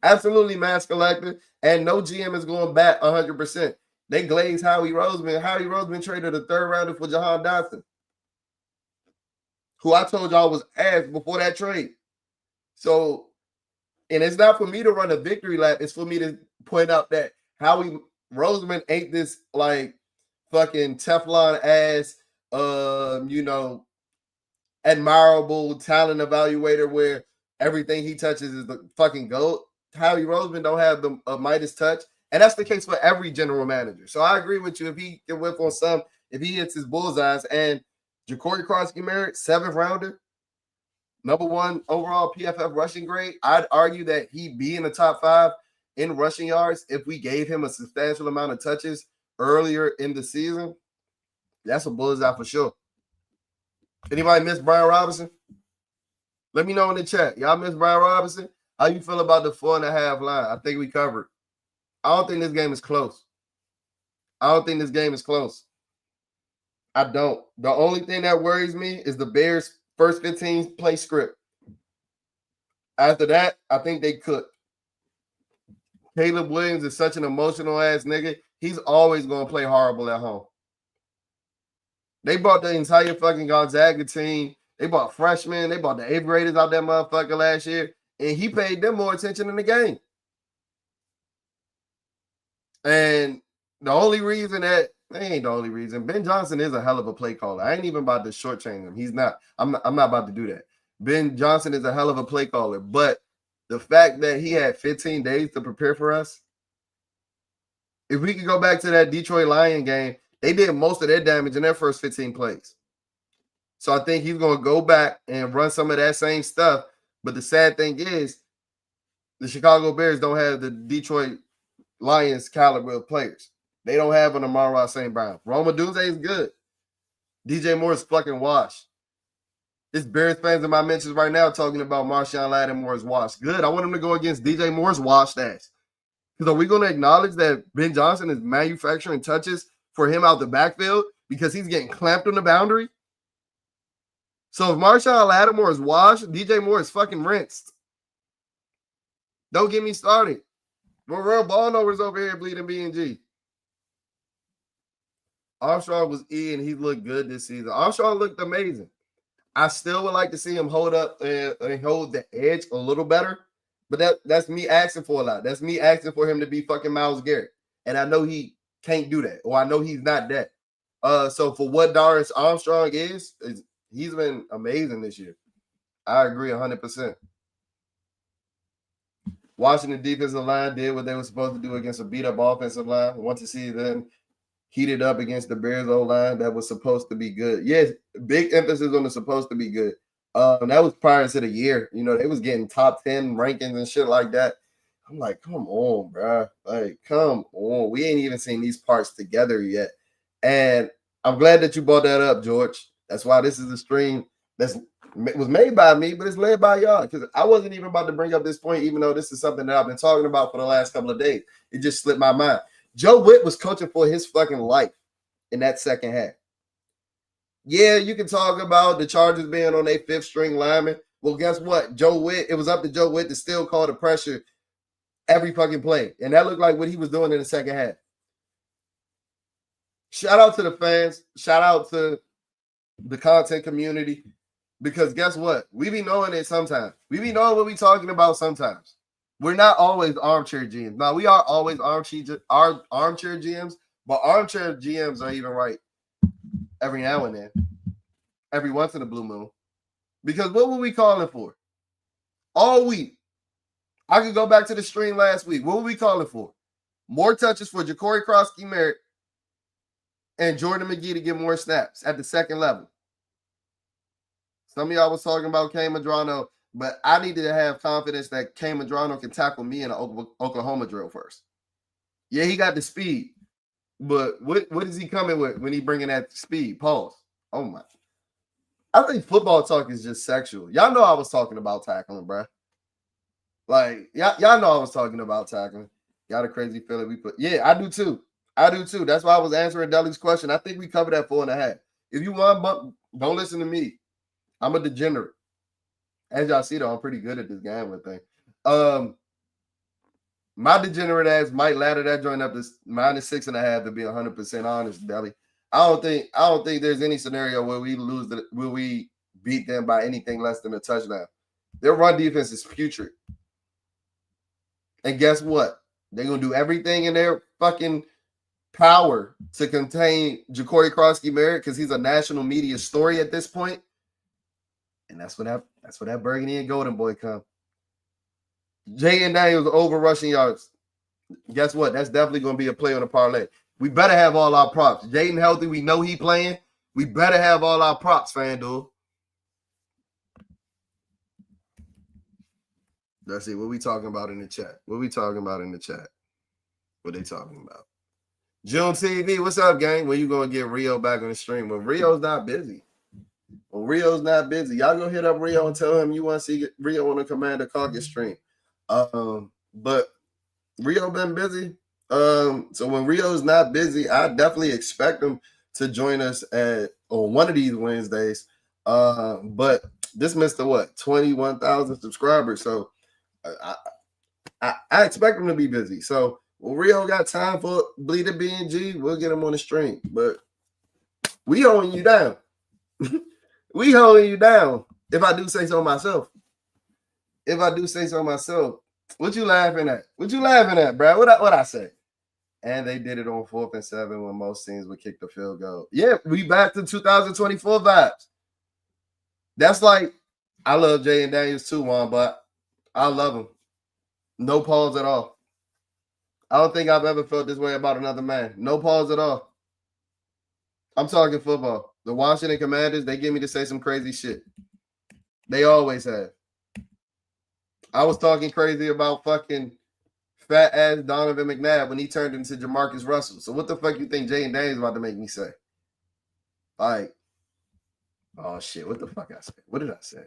Absolutely, Mass Collector. And no GM is going back 100%. They glazed Howie Roseman. Howie Roseman traded a 3rd rounder for Jahan Dotson, who I told y'all was ass before that trade. So, and it's not for me to run a victory lap. It's for me to point out that Howie Roseman ain't this like fucking Teflon ass, admirable talent evaluator where everything he touches is the fucking GOAT. Howie Roseman don't have the Midas touch. And that's the case for every general manager. So I agree with you. If he can whip on some, if he hits his bullseyes, and Ja'Cory Crosby-Merritt, 7th rounder, #1 overall PFF rushing grade, I'd argue that he'd be in the top 5 in rushing yards if we gave him a substantial amount of touches earlier in the season. That's a bullseye for sure. Anybody miss Brian Robinson? Let me know in the chat. Y'all miss Brian Robinson? How you feel about the 4.5 line? I think we covered. I don't think this game is close. I don't. The only thing that worries me is the Bears' first 15 play script. After that, I think they cook. Caleb Williams is such an emotional ass nigga. He's always going to play horrible at home. They brought the entire fucking Gonzaga team. They brought freshmen. They brought the 8th graders out that motherfucker last year. And he paid them more attention in the game. And the only reason that ain't the only reason. Ben Johnson is a hell of a play caller. I ain't even about to shortchange him. He's not. I'm not about to do that. Ben Johnson is a hell of a play caller. But the fact that he had 15 days to prepare for us, if we could go back to that Detroit Lion game, they did most of their damage in their first 15 plays. So I think he's going to go back and run some of that same stuff. But the sad thing is, the Chicago Bears don't have the Detroit Lions caliber of players. They don't have an Amon-Ra St. Brown. Rome Odunze is good. DJ Moore is fucking washed. This Bears fans in my mentions right now talking about Marshawn Lattimore is washed. Good. I want him to go against DJ Moore's washed ass. Because are we going to acknowledge that Ben Johnson is manufacturing touches for him out the backfield because he's getting clamped on the boundary? So if Marshawn Lattimore is washed, DJ Moore is fucking rinsed. Don't get me started. Morrell Ballnover's over here bleeding B&G. Armstrong was E, and he looked good this season. Armstrong looked amazing. I still would like to see him hold up and hold the edge a little better, but that's me asking for a lot. That's me asking for him to be fucking Myles Garrett, and I know he can't do that, or I know he's not that. So for what Darius Armstrong is he's been amazing this year. I agree 100%. Washington defensive line did what they were supposed to do against a beat-up offensive line. I want to see them heated up against the Bears O-line that was supposed to be good. Yes, big emphasis on the supposed to be good. That was prior to the year. You know, they was getting top 10 rankings and shit like that. I'm like, come on, bro. Like, come on. We ain't even seen these parts together yet. And I'm glad that you brought that up, George. That's why this is a stream that was made by me, but it's led by y'all. Because I wasn't even about to bring up this point, even though this is something that I've been talking about for the last couple of days. It just slipped my mind. Joe Witt was coaching for his fucking life in that second half. Yeah, you can talk about the Chargers being on their 5th string lineman. Well, guess what? Joe Witt, it was up to Joe Witt to still call the pressure every fucking play. And that looked like what he was doing in the second half. Shout out to the fans. Shout out to the content community. Because guess what? We be knowing it sometimes. We be knowing what we talking about sometimes. We're not always armchair GMs. Now, we are always armchair GMs, but armchair GMs are even right every now and then, every once in a blue moon. Because what were we calling for? All week. I could go back to the stream last week. What were we calling for? More touches for Ja'Cory Crosby-Merritt and Jordan McGee to get more snaps at the second level. Some of y'all was talking about Kay Madrano, but I needed to have confidence that Kay Madrano can tackle me in an Oklahoma drill first. Yeah, he got the speed, but what is he coming with when he bringing that speed? Pause. Oh, my. I think football talk is just sexual. Y'all know I was talking about tackling, bro. Like, y'all know I was talking about tackling. Got a crazy feeling we put. Yeah, I do too. That's why I was answering Deli's question. I think we covered that 4.5. If you want, don't listen to me. I'm a degenerate. As y'all see, though, I'm pretty good at this gambling thing. My degenerate ass might ladder that joint up to -6.5 to be 100% honest, Deli. I don't think there's any scenario where we beat them by anything less than a touchdown. Their run defense is putrid. And guess what? They're gonna do everything in their fucking power to contain Ja'Cory Crosby-Merritt because he's a national media story at this point. And that's where that burgundy and golden boy come. Jaden Daniels over rushing yards. Guess what? That's definitely going to be a play on the parlay. We better have all our props. Jaden healthy. We know he playing. We better have all our props, FanDuel. Let's see. What we talking about in the chat? What they talking about? June TV, what's up, gang? When you going to get Rio back on the stream? When Rio's not busy. Y'all go hit up Rio and tell him you want to see Rio on the Commander Caucus stream. But Rio been busy. So when Rio's not busy, I definitely expect him to join us on one of these Wednesdays. But this Mr. what 21,000 subscribers. So I expect him to be busy. So when Rio got time for Bleeder BNG, we'll get him on the stream. But we holding you down. We holding you down. If I do say so myself. What you laughing at, bro? What I say? And they did it on 4th and 7 when most teams would kick the field goal. Yeah, we back to 2024 vibes. That's like, I love Jaden Daniels too, Juan, but I love him. No pause at all. I don't think I've ever felt this way about another man. No pause at all. I'm talking football. The Washington Commanders, they get me to say some crazy shit. They always have. I was talking crazy about fucking fat ass Donovan McNabb when he turned into Jamarcus Russell. So what the fuck you think Jaden Daniels about to make me say? Like, oh shit, what the fuck I say? What did I say?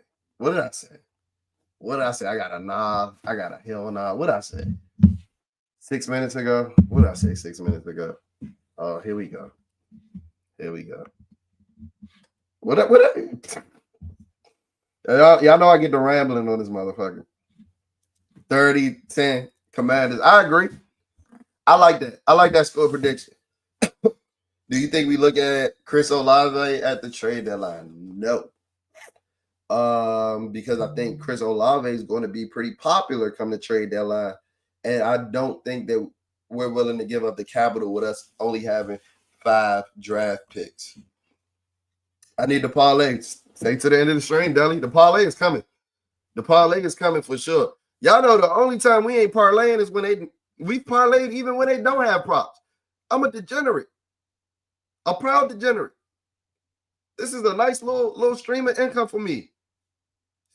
I got a nah. I got a hell nah. What did I say? 6 minutes ago? What did I say 6 minutes ago? Oh, here we go. Y'all know I get the rambling on this motherfucker. 30-10 Commanders. I agree. I like that. I like that score prediction. Do you think we look at Chris Olave at the trade deadline? No. Because I think Chris Olave is going to be pretty popular come the trade deadline. And I don't think that we're willing to give up the capital with us only having 5 draft picks. I need the parlay. Stay to the end of the stream, Deli. The parlay is coming. For sure. Y'all know the only time we ain't parlaying is when we parlayed even when they don't have props. I'm a degenerate. A proud degenerate. This is a nice little stream of income for me.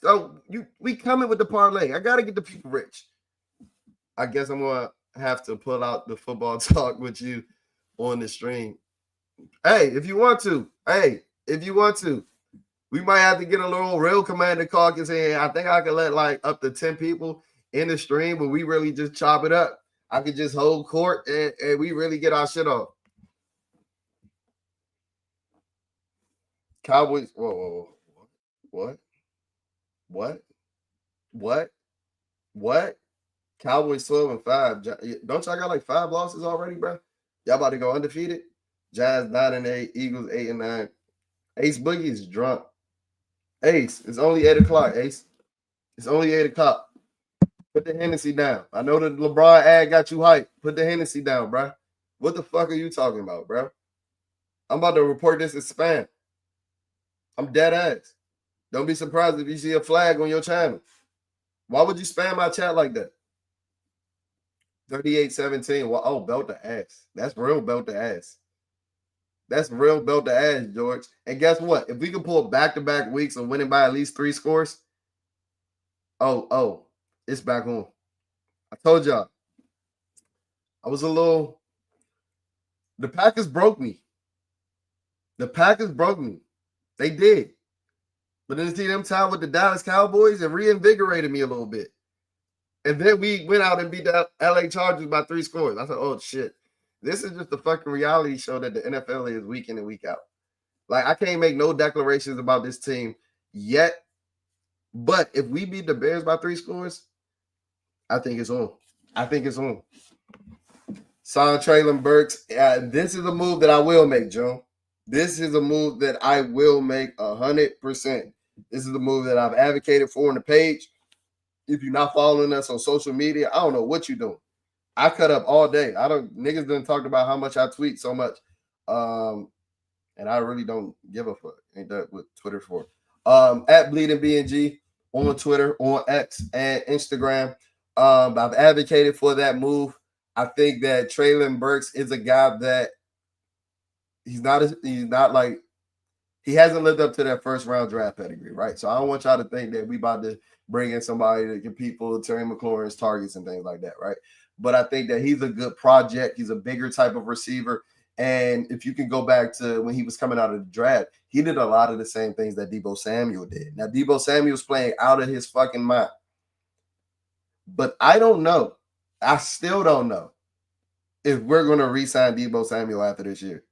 So we coming with the parlay. I gotta get the people rich. I guess I'm gonna have to pull out the football talk with you on the stream. Hey, if you want to, we might have to get a little real Commander Caucus in. I think I could let like up to 10 people in the stream, but we really just chop it up. I could just hold court and we really get our shit off. Cowboys. Whoa. What? Cowboys 12-5. Don't y'all got like 5 losses already, bro? Y'all about to go undefeated? Giants 9-8, Eagles 8-9. Ace Boogie is drunk. Ace, it's only 8 o'clock, Ace. It's only 8 o'clock. Put the Hennessy down. I know the LeBron ad got you hyped. Put the Hennessy down, bro. What the fuck are you talking about, bro? I'm about to report this as spam. I'm dead ass. Don't be surprised if you see a flag on your channel. Why would you spam my chat like that? 38-17. Well, oh, belt the ass. That's real belt the ass. George. And guess what? If we can pull back-to-back weeks of winning by at least 3 scores, it's back on. I told y'all. The Packers broke me. They did. But then to see them tie with the Dallas Cowboys, it reinvigorated me a little bit. And then we went out and beat the LA Chargers by 3 scores. I thought, oh, shit. This is just a fucking reality show that the NFL is week in and week out. Like, I can't make no declarations about this team yet. But if we beat the Bears by 3 scores, I think it's on. Son Traylon Burks. This is a move that I will make, Joe. This is a move that I will make 100%. This is the move that I've advocated for on the page. If you're not following us on social media, I don't know what you're doing. I cut up all day. Niggas done talked about how much I tweet so much. And I really don't give a fuck. Ain't that what Twitter for? At Bleeding BNG on Twitter, on X, and Instagram. I've advocated for that move. I think that Treylon Burks is a guy that he's not like he hasn't lived up to that first round draft pedigree, right? So I don't want y'all to think that we about to bring in somebody to compete for Terry McLaurin's targets and things like that, right? But I think that he's a good project. He's a bigger type of receiver. And if you can go back to when he was coming out of the draft, he did a lot of the same things that Deebo Samuel did. Now, Deebo Samuel's playing out of his fucking mind. But I don't know. I still don't know if we're going to re-sign Deebo Samuel after this year.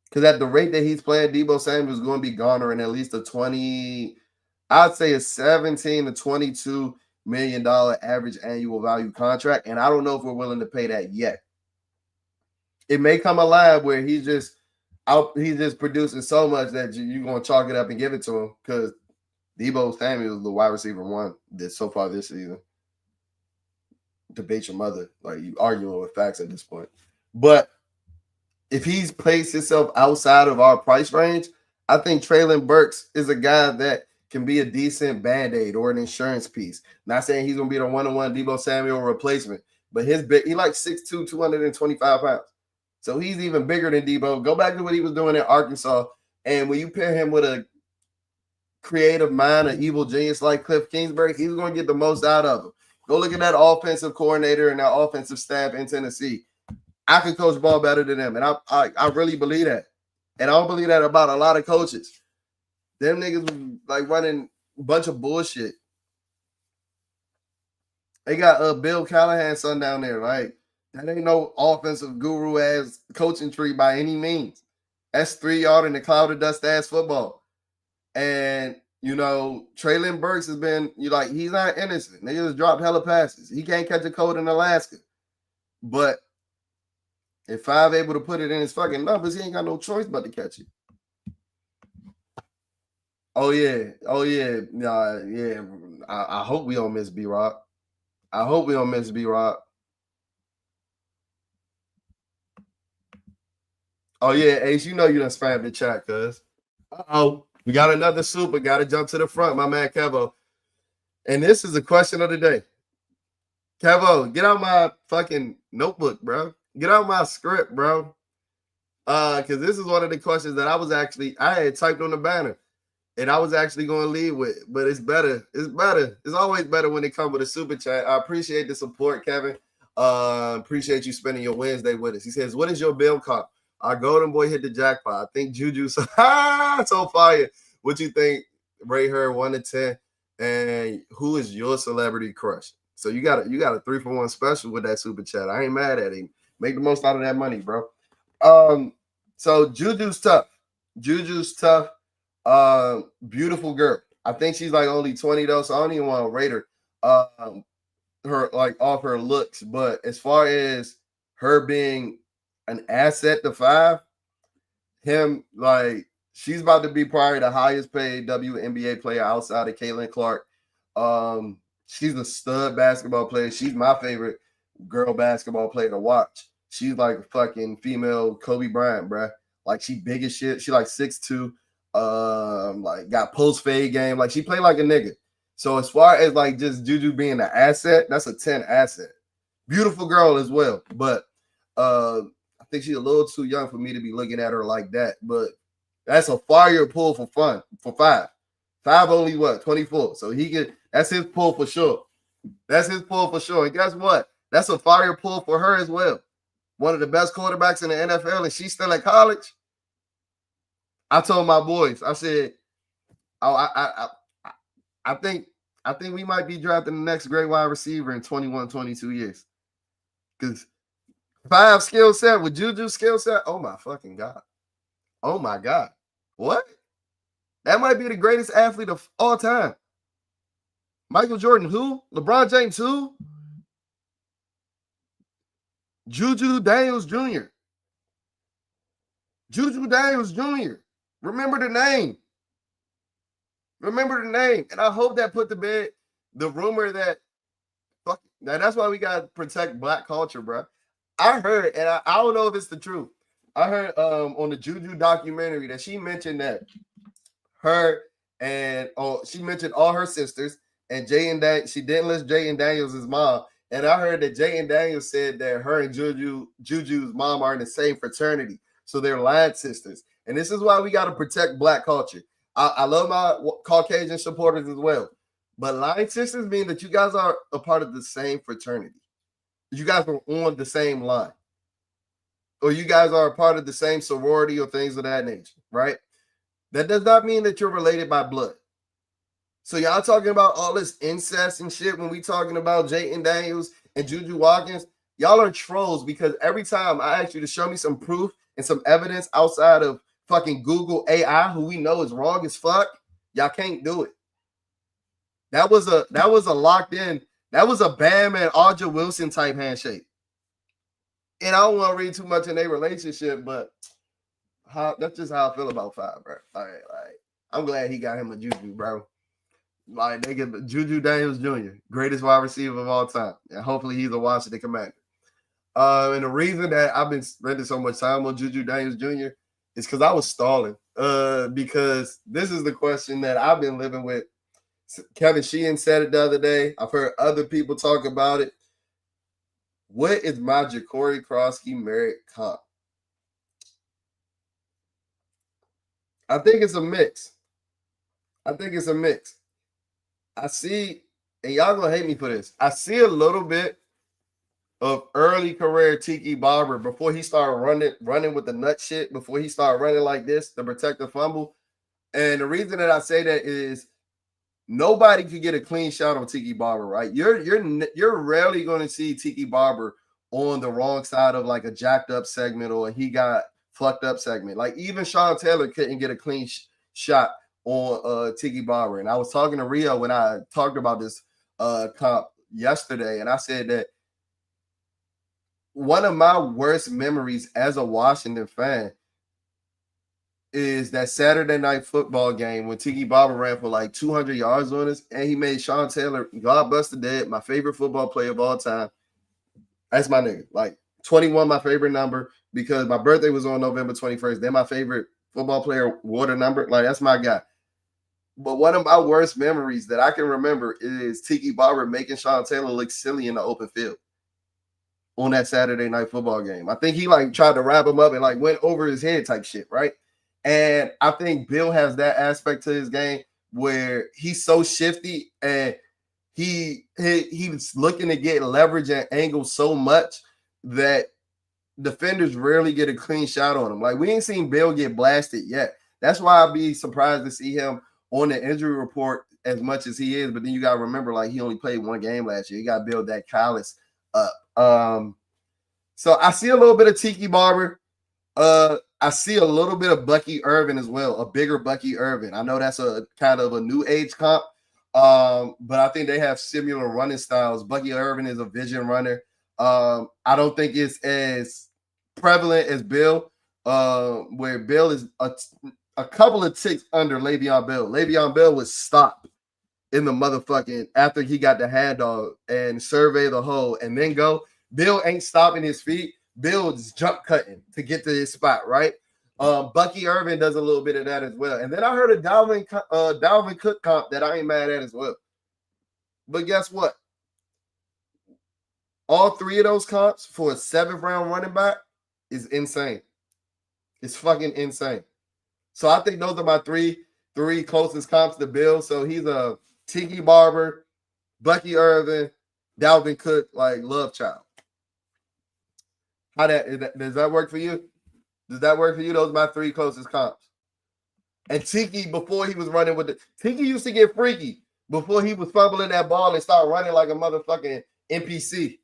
Because at the rate that he's playing, Deebo Samuel is going to be garnering at least I'd say a $17 to $22 million average annual value contract. And I don't know if we're willing to pay that yet. It may come alive where he's just producing so much that you're going to chalk it up and give it to him, because Deebo Samuel is the wide receiver one this so far this season. Debate your mother. Like, you arguing with facts at this point. But if he's placed himself outside of our price range, I think Treylon Burks is a guy that can be a decent Band-Aid or an insurance piece. Not saying he's going to be the one-on-one Deebo Samuel replacement, but he like 6'2", 225 pounds. So he's even bigger than Deebo. Go back to what he was doing in Arkansas, and when you pair him with a creative mind, an evil genius like Cliff Kingsbury, he's going to get the most out of him. Go look at that offensive coordinator and that offensive staff in Tennessee. I could coach ball better than them, and I really believe that. And I don't believe that about a lot of coaches. Them niggas was like running a bunch of bullshit. They got Bill Callahan's son down there. Like, that ain't no offensive guru ass coaching tree by any means. That's 3-yard in the cloud of dust ass football. And Treylon Burks has been he's not innocent. Niggas dropped hella passes. He can't catch a cold in Alaska. But if Five able to put it in his fucking numbers, he ain't got no choice but to catch it. Oh yeah. Yeah. I hope we don't miss B-Rock. Oh yeah, Ace, you done spammed the chat, cuz. Uh-oh. We got another super. Got to jump to the front, my man Kevo. And this is the question of the day. Kevo, get out my fucking notebook, bro. Get out my script, bro. Because this is one of the questions that I had typed on the banner, and I was actually going to lead with. But it's better. It's always better when it comes with a super chat. I appreciate the support, Kevin. Appreciate you spending your Wednesday with us. He says, "What is your bill comp? Our golden boy hit the jackpot. I think Juju so fire. What you think, Ray Her 1 to 10? And who is your celebrity crush?" So you got a 3-for-1 special with that super chat. I ain't mad at him. Make the most out of that money, bro. So Juju's tough. Beautiful girl. I think she's like only 20 though, so I don't even want to rate her. Her like off her looks, but as far as her being an asset to Five, him like she's about to be probably the highest paid WNBA player outside of Caitlin Clark. She's a stud basketball player. She's my favorite girl basketball player to watch. She's like a fucking female Kobe Bryant, bruh. Like, she big as shit. She like 6'2", like got post fade game. Like, she played like a nigga. So as far as like just Juju being an asset, that's a 10 asset. Beautiful girl as well, but I think she's a little too young for me to be looking at her like that. But that's a fire pull for fun for Five. Five only 24, so he could. That's his pull for sure. And guess what? That's a fire pull for her as well. One of the best quarterbacks in the NFL, and she's still at college. I told my boys, I said, I think we might be drafting the next great wide receiver in 21, 22 years. Because Five skill set with Juju's skill set, oh my fucking God. Oh my God. What? That might be the greatest athlete of all time. Michael Jordan, who? LeBron James, who? Juju Daniels Jr. Remember the name. And I hope that put to bed the rumor that now that's why we got to protect black culture, bro. I heard, and I don't know if it's the truth. I heard on the Juju documentary that she mentioned that her and she mentioned all her sisters, and she didn't list Jayden Daniels' mom. And I heard that Jayden Daniels said that her and Juju's mom are in the same fraternity, so they're line sisters. And this is why we got to protect Black culture. I love my Caucasian supporters as well, but line sisters mean that you guys are a part of the same fraternity. You guys are on the same line, or you guys are a part of the same sorority or things of that nature, right? That does not mean that you're related by blood. So y'all talking about all this incest and shit when we talking about Jayden Daniels and Juju Watkins, y'all are trolls, because every time I ask you to show me some proof and some evidence outside of fucking Google AI, who we know is wrong as fuck, y'all can't do it. That was a locked in, that was a Bam and Audra Wilson type handshake. And I don't want to read too much in their relationship, but that's just how I feel about Five, bro. Like, I'm glad he got him a Juju, bro. Like, they get Juju Daniels Jr., greatest wide receiver of all time. And hopefully he's a Washington Commander. And the reason that I've been spending so much time on Juju Daniels Jr. is because I was stalling. Because this is the question that I've been living with. Kevin Sheehan said it the other day. I've heard other people talk about it. What is my Ja'Cory Krosky merit comp? I think it's a mix. I see, and y'all gonna hate me for this, I see a little bit of early career Tiki Barber before he started running with the nut shit, before he started running like this to protect the fumble. And the reason that I say that is nobody could get a clean shot on Tiki Barber, right? You're rarely going to see Tiki Barber on the wrong side of like a jacked up segment or he got fucked up segment. Like even Sean Taylor couldn't get a clean shot on Tiki Barber. And I was talking to Rio when I talked about this comp yesterday, and I said that one of my worst memories as a Washington fan is that Saturday night football game when Tiki Barber ran for like 200 yards on us, and he made Sean Taylor, God bless the dead, my favorite football player of all time. That's my nigga. Like 21, my favorite number, because my birthday was on November 21st. Then my favorite football player wore the number. Like, that's my guy. But one of my worst memories that I can remember is Tiki Barber making Sean Taylor look silly in the open field on that Saturday night football game. I think he like tried to wrap him up and like went over his head type shit, right? And I think Bill has that aspect to his game where he's so shifty and he's looking to get leverage and angle so much that defenders rarely get a clean shot on him. Like, we ain't seen Bill get blasted yet. That's why I'd be surprised to see him on the injury report as much as he is. But then you got to remember, like, he only played one game last year. You got to build that callus up. So I see a little bit of Tiki Barber. I see a little bit of Bucky Irvin as well, a bigger Bucky Irvin. I know that's a kind of a new age comp, but I think they have similar running styles. Bucky Irvin is a vision runner. I don't think it's as prevalent as Bill, where Bill is a couple of ticks under Le'Veon Bell. Le'Veon Bell was stopped in the motherfucking after he got the handoff and survey the hole and then go. Bill ain't stopping his feet. Bill is jump cutting to get to his spot, right? Bucky Irvin does a little bit of that as well. And then I heard a Dalvin Cook comp that I ain't mad at as well. But guess what? All three of those comps for a 7th round running back is insane. It's fucking insane. So I think those are my three closest comps to Bill. So he's a Tiki Barber, Bucky Irvin, Dalvin Cook, like love child. Does that work for you? Does that work for you? Those are my three closest comps. And Tiki, before he was running with Tiki used to get freaky before he was fumbling that ball and start running like a motherfucking NPC.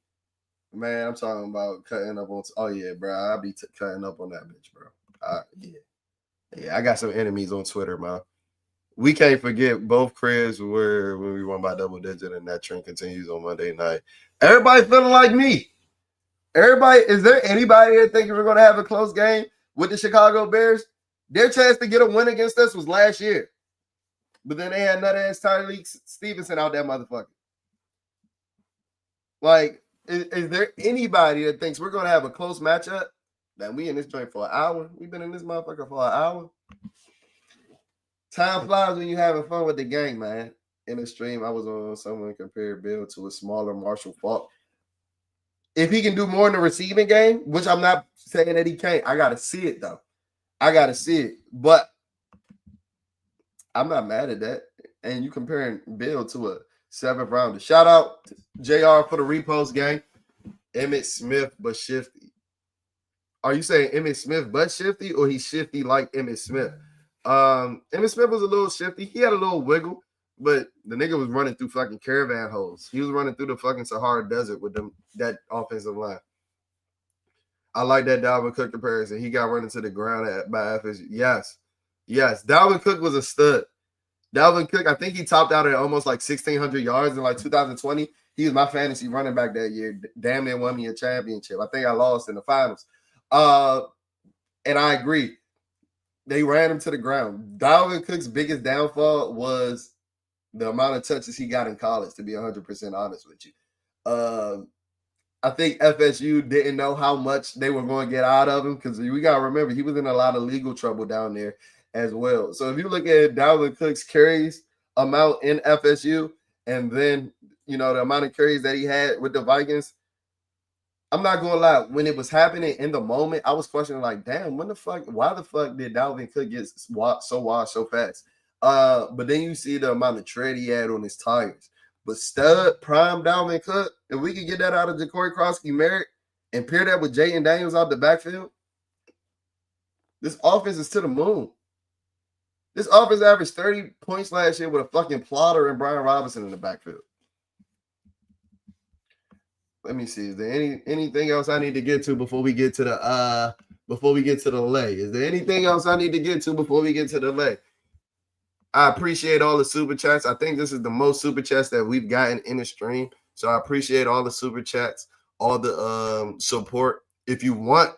Man, I'm talking about cutting up on. Oh yeah, bro, I'll be cutting up on that bitch, bro. Yeah, I got some enemies on Twitter, man. We can't forget both cribs were when we won by double digit, and that trend continues on Monday night. Everybody feeling like me. Is there anybody that thinks we're going to have a close game with the Chicago Bears? Their chance to get a win against us was last year. But then they had nut-ass Tyreek Stevenson out that motherfucker. Like, is there anybody that thinks we're going to have a close matchup? Then we in this joint for an hour. We've been in this motherfucker for an hour. Time flies when you're having fun with the gang, man. In the stream, I was on someone compared Bill to a smaller Marshall Faulk. If he can do more in the receiving game, which I'm not saying that he can't, I gotta see it though. I gotta see it, but I'm not mad at that. And you comparing Bill to a 7th rounder. Shout out to JR for the repost, gang. Emmitt Smith, but shifty. Are you saying Emmitt Smith, but shifty, or he's shifty like Emmitt Smith? Emmitt Smith was a little shifty. He had a little wiggle, but the nigga was running through fucking caravan holes. He was running through the fucking Sahara Desert with that offensive line. I like that Dalvin Cook comparison. He got running to the ground by FSU. Yes. Dalvin Cook was a stud. Dalvin Cook, I think he topped out at almost like 1,600 yards in like 2020. He was my fantasy running back that year. Damn near won me a championship. I think I lost in the finals. And I agree. They ran him to the ground. Dalvin Cook's biggest downfall was the amount of touches he got in college, to be 100% honest with you. I think FSU didn't know how much they were going to get out of him because we got to remember he was in a lot of legal trouble down there as well. So if you look at Dalvin Cook's carries amount in FSU and then, the amount of carries that he had with the Vikings, I'm not going to lie. When it was happening in the moment, I was questioning like, damn, why the fuck did Dalvin Cook get so washed so fast? But then you see the amount of tread he had on his tires. But stud, prime Dalvin Cook, if we could get that out of Ja'Cory Crosby-Merritt and pair that with Jayden Daniels out the backfield, this offense is to the moon. This offense averaged 30 points last year with a fucking plotter and Brian Robinson in the backfield. Let me see. Is there anything else I need to get to before we get to the lay? Is there anything else I need to get to before we get to the lay? I appreciate all the super chats. I think this is the most super chats that we've gotten in the stream. So I appreciate all the super chats, all the support. If you want,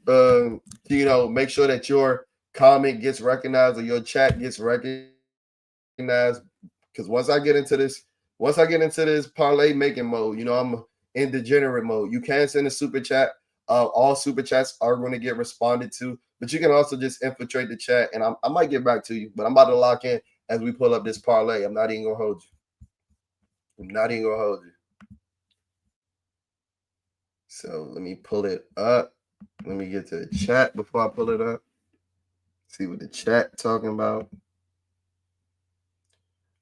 make sure that your comment gets recognized or your chat gets recognized. Because once I get into this parlay making mode, I'm in degenerate mode. You can send a super chat. All super chats are going to get responded to, but you can also just infiltrate the chat, and I might get back to you, but I'm about to lock in as we pull up this parlay. I'm not even going to hold you. So let me pull it up. Let me get to the chat before I pull it up. See what the chat talking about.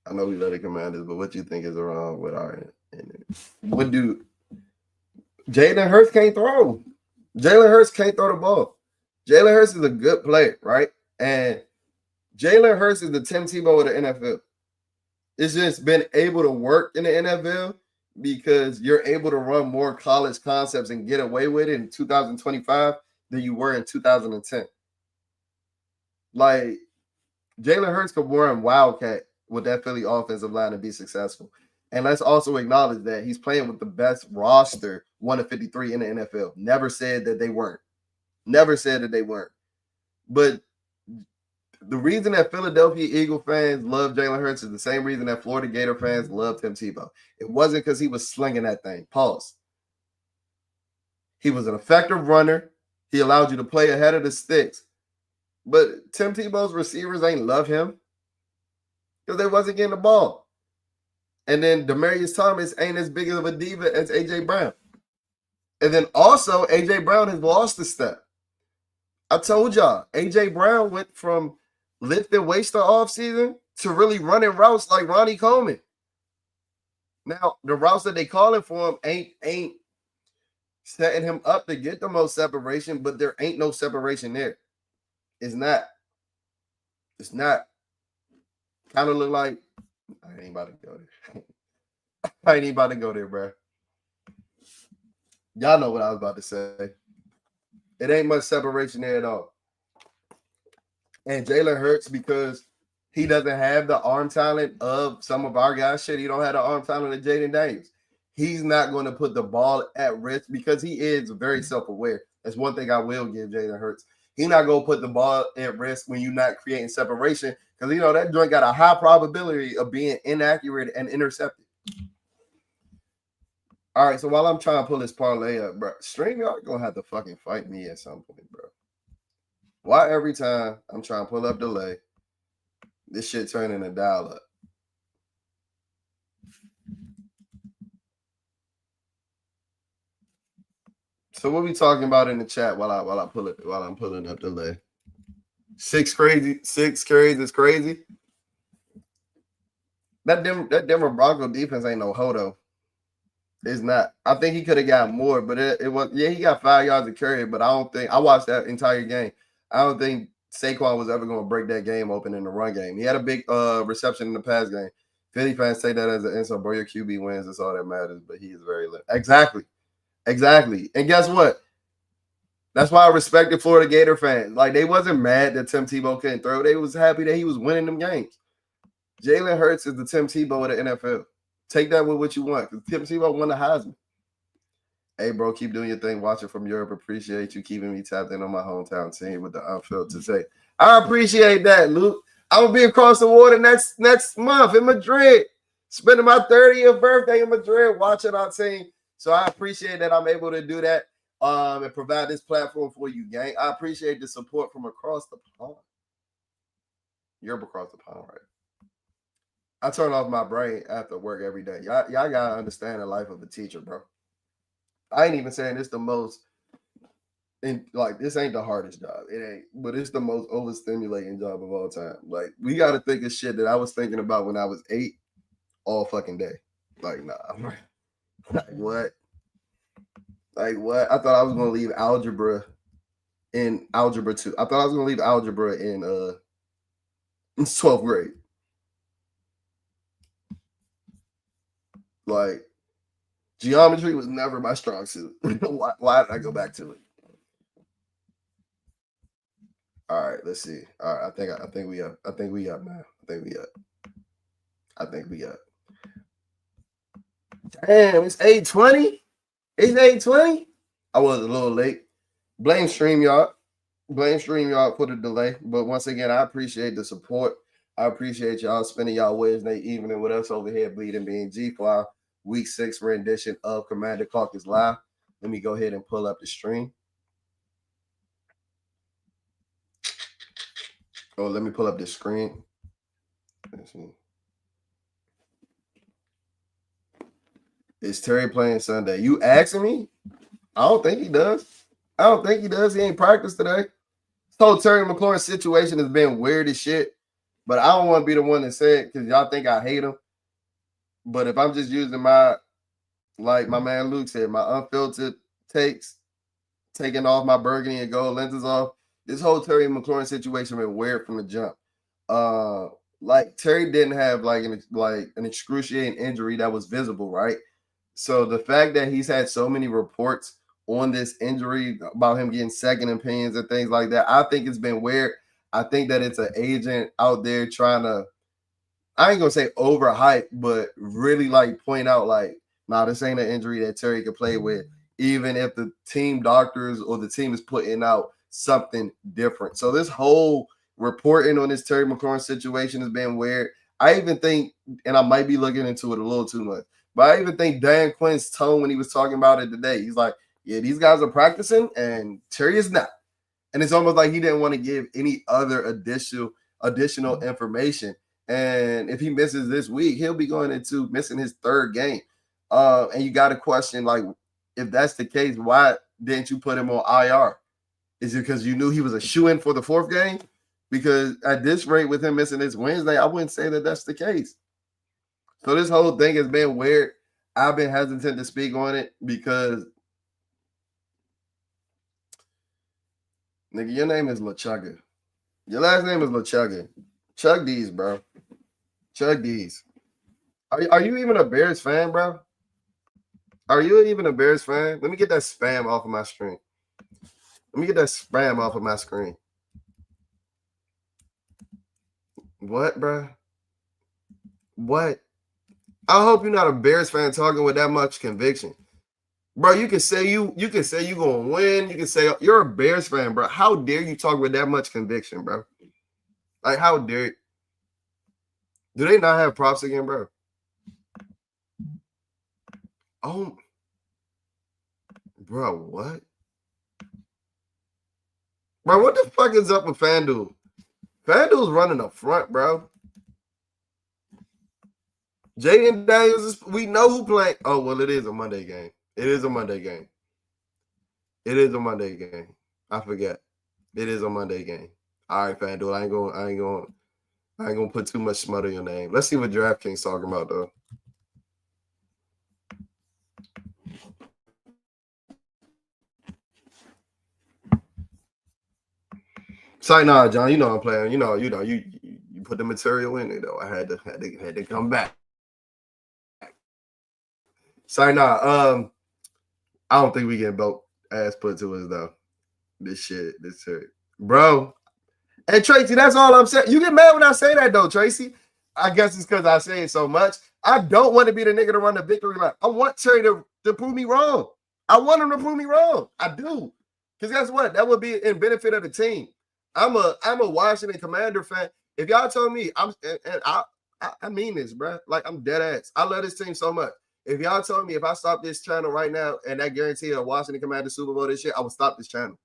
I know we love the Commanders, but what you think is wrong with our what do Jalen Hurts can't throw? Jalen Hurts can't throw the ball. Jalen Hurts is a good player, right? And Jalen Hurts is the Tim Tebow of the NFL. It's just been able to work in the NFL because you're able to run more college concepts and get away with it in 2025 than you were in 2010. Like, Jalen Hurts could run Wildcat with that Philly offensive line and be successful. And let's also acknowledge that he's playing with the best roster, 1 of 53 in the NFL. Never said that they weren't. But the reason that Philadelphia Eagle fans love Jalen Hurts is the same reason that Florida Gator fans love Tim Tebow. It wasn't because he was slinging that thing. Pause. He was an effective runner. He allowed you to play ahead of the sticks. But Tim Tebow's receivers ain't love him because they wasn't getting the ball. And then Demaryius Thomas ain't as big of a diva as A.J. Brown. And then also, A.J. Brown has lost a step. I told y'all, A.J. Brown went from lifting weights the offseason to really running routes like Ronnie Coleman. Now, the routes that they calling for him ain't setting him up to get the most separation, but there ain't no separation there. It's not. Kind of look like I ain't about to go there. I ain't even about to go there, bro. Y'all know what I was about to say. It ain't much separation there at all. And Jalen Hurts, because he doesn't have the arm talent of some of our guys. Shit, he don't have the arm talent of Jayden Daniels. He's not going to put the ball at risk because he is very self-aware. That's one thing I will give Jalen Hurts. He's not going to put the ball at risk when you're not creating separation because, that joint got a high probability of being inaccurate and intercepted. All right, so while I'm trying to pull this parlay up, bro, stream y'all going to have to fucking fight me at some point, bro. Why every time I'm trying to pull up the lay, This shit turning a dial up. So what we talking about in the chat while I'm pulling up the list? 6 carries is crazy. That Denver Bronco defense ain't no hodo. It's not. I think he could have got more, but it was he got 5 yards of carry, but I don't think I watched that entire game. I don't think Saquon was ever going to break that game open in the run game. He had a big reception in the pass game. Philly fans say that as an insult, bro. Your QB wins. That's all that matters. But he is very lit. Exactly. And guess what? That's why I respected Florida Gator fans. Like, they wasn't mad that Tim Tebow couldn't throw. They was happy that he was winning them games. Jalen Hurts is the Tim Tebow of the NFL. Take that with what you want, because Tim Tebow won the Heisman. Hey, bro, keep doing your thing. Watching from Europe. Appreciate you keeping me tapped in on my hometown team with the unfiltered say. I appreciate that, Luke. I'm going to be across the water next month in Madrid, spending my 30th birthday in Madrid watching our team. So I appreciate that I'm able to do that and provide this platform for you, gang. I appreciate the support from across the pond. Europe across the pond, right? I turn off my brain after work every day. Y'all got to understand the life of a teacher, bro. I ain't even saying it's the most, this ain't the hardest job. It ain't, but it's the most overstimulating job of all time. Like, we got to think of shit that I was thinking about when I was 8 all fucking day. Like, nah. Like, what? Like, what? I thought I was going to leave algebra in algebra 2. I thought I was going to leave algebra in 12th grade. Like, geometry was never my strong suit. Why did I go back to it? All right, let's see. All right, I think we up. I think we up now. I think we up. Damn, it's 8:20. It's 8:20. I was a little late. Blame StreamYard. For the delay. But once again, I appreciate the support. I appreciate y'all spending y'all Wednesday evening with us over here, Bleeding Being G for our Week 6 rendition of Commander Caucus Live. Let me go ahead and pull up the stream. Oh, let me pull up the screen. Let's see. Is Terry playing Sunday? You asking me? I don't think he does. He ain't practiced today. This whole Terry McLaurin situation has been weird as shit. But I don't want to be the one to say it because y'all think I hate him. But if I'm just using like my man Luke said, my unfiltered takes, taking off my burgundy and gold lenses off, this whole Terry McLaurin situation been weird from the jump. Like, Terry didn't have an excruciating injury that was visible, right? So the fact that he's had so many reports on this injury about him getting second opinions and things like that, I think it's been weird. I think that it's an agent out there trying to, I ain't gonna say overhype, but really point out nah, this ain't an injury that Terry could play with, even if the team doctors or the team is putting out something different. So this whole reporting on this Terry McLaurin situation has been weird. I even think, and I might be looking into it a little too much, but I even think Dan Quinn's tone when he was talking about it today, he's like, yeah, these guys are practicing and Terry is not. And it's almost like he didn't want to give any other additional information. And if he misses this week, he'll be going into missing his 3rd game. And you got to question, if that's the case, why didn't you put him on IR? Is it because you knew he was a shoo-in for the 4th game? Because at this rate, with him missing this Wednesday, I wouldn't say that that's the case. So this whole thing has been weird. I've been hesitant to speak on it because, nigga, your name is LaChugga. Your last name is LaChugga. Chug these, bro. Chug these. Are you even a Bears fan, bro? Are you even a Bears fan? Let me get that spam off of my screen. What, bro? What? I hope you're not a Bears fan talking with that much conviction. Bro, you can say you're gonna win. You can say you're a Bears fan, bro. How dare you talk with that much conviction, bro? Like, how dare you? Do they not have props again, bro? Oh, bro, what? Bro, what the fuck is up with FanDuel? FanDuel's running up front, bro. Jaden Daniels, we know who playing. Oh, well, it is a Monday game. It is a Monday game. It is a Monday game. I forget. It is a Monday game. All right, FanDuel. I ain't gonna put too much smut on your name. Let's see what DraftKings talking about though. Sorry, nah, John. You know I'm playing. You put the material in it though. I had to come back. Sorry, nah. I don't think we get both ass put to us though. This shit, bro. And Tracy, that's all I'm saying. You get mad when I say that though, Tracy. I guess it's because I say it so much. I don't want to be the nigga to run the victory lap. I want Terry to prove me wrong. I want him to prove me wrong. I do. Because guess what? That would be in benefit of the team. I'm a Washington Commander fan. If y'all told me, I mean this, bro. Like, I'm dead ass. I love this team so much. If y'all told me if I stop this channel right now and that guarantee a Washington Commander Super Bowl this year, I would stop this channel.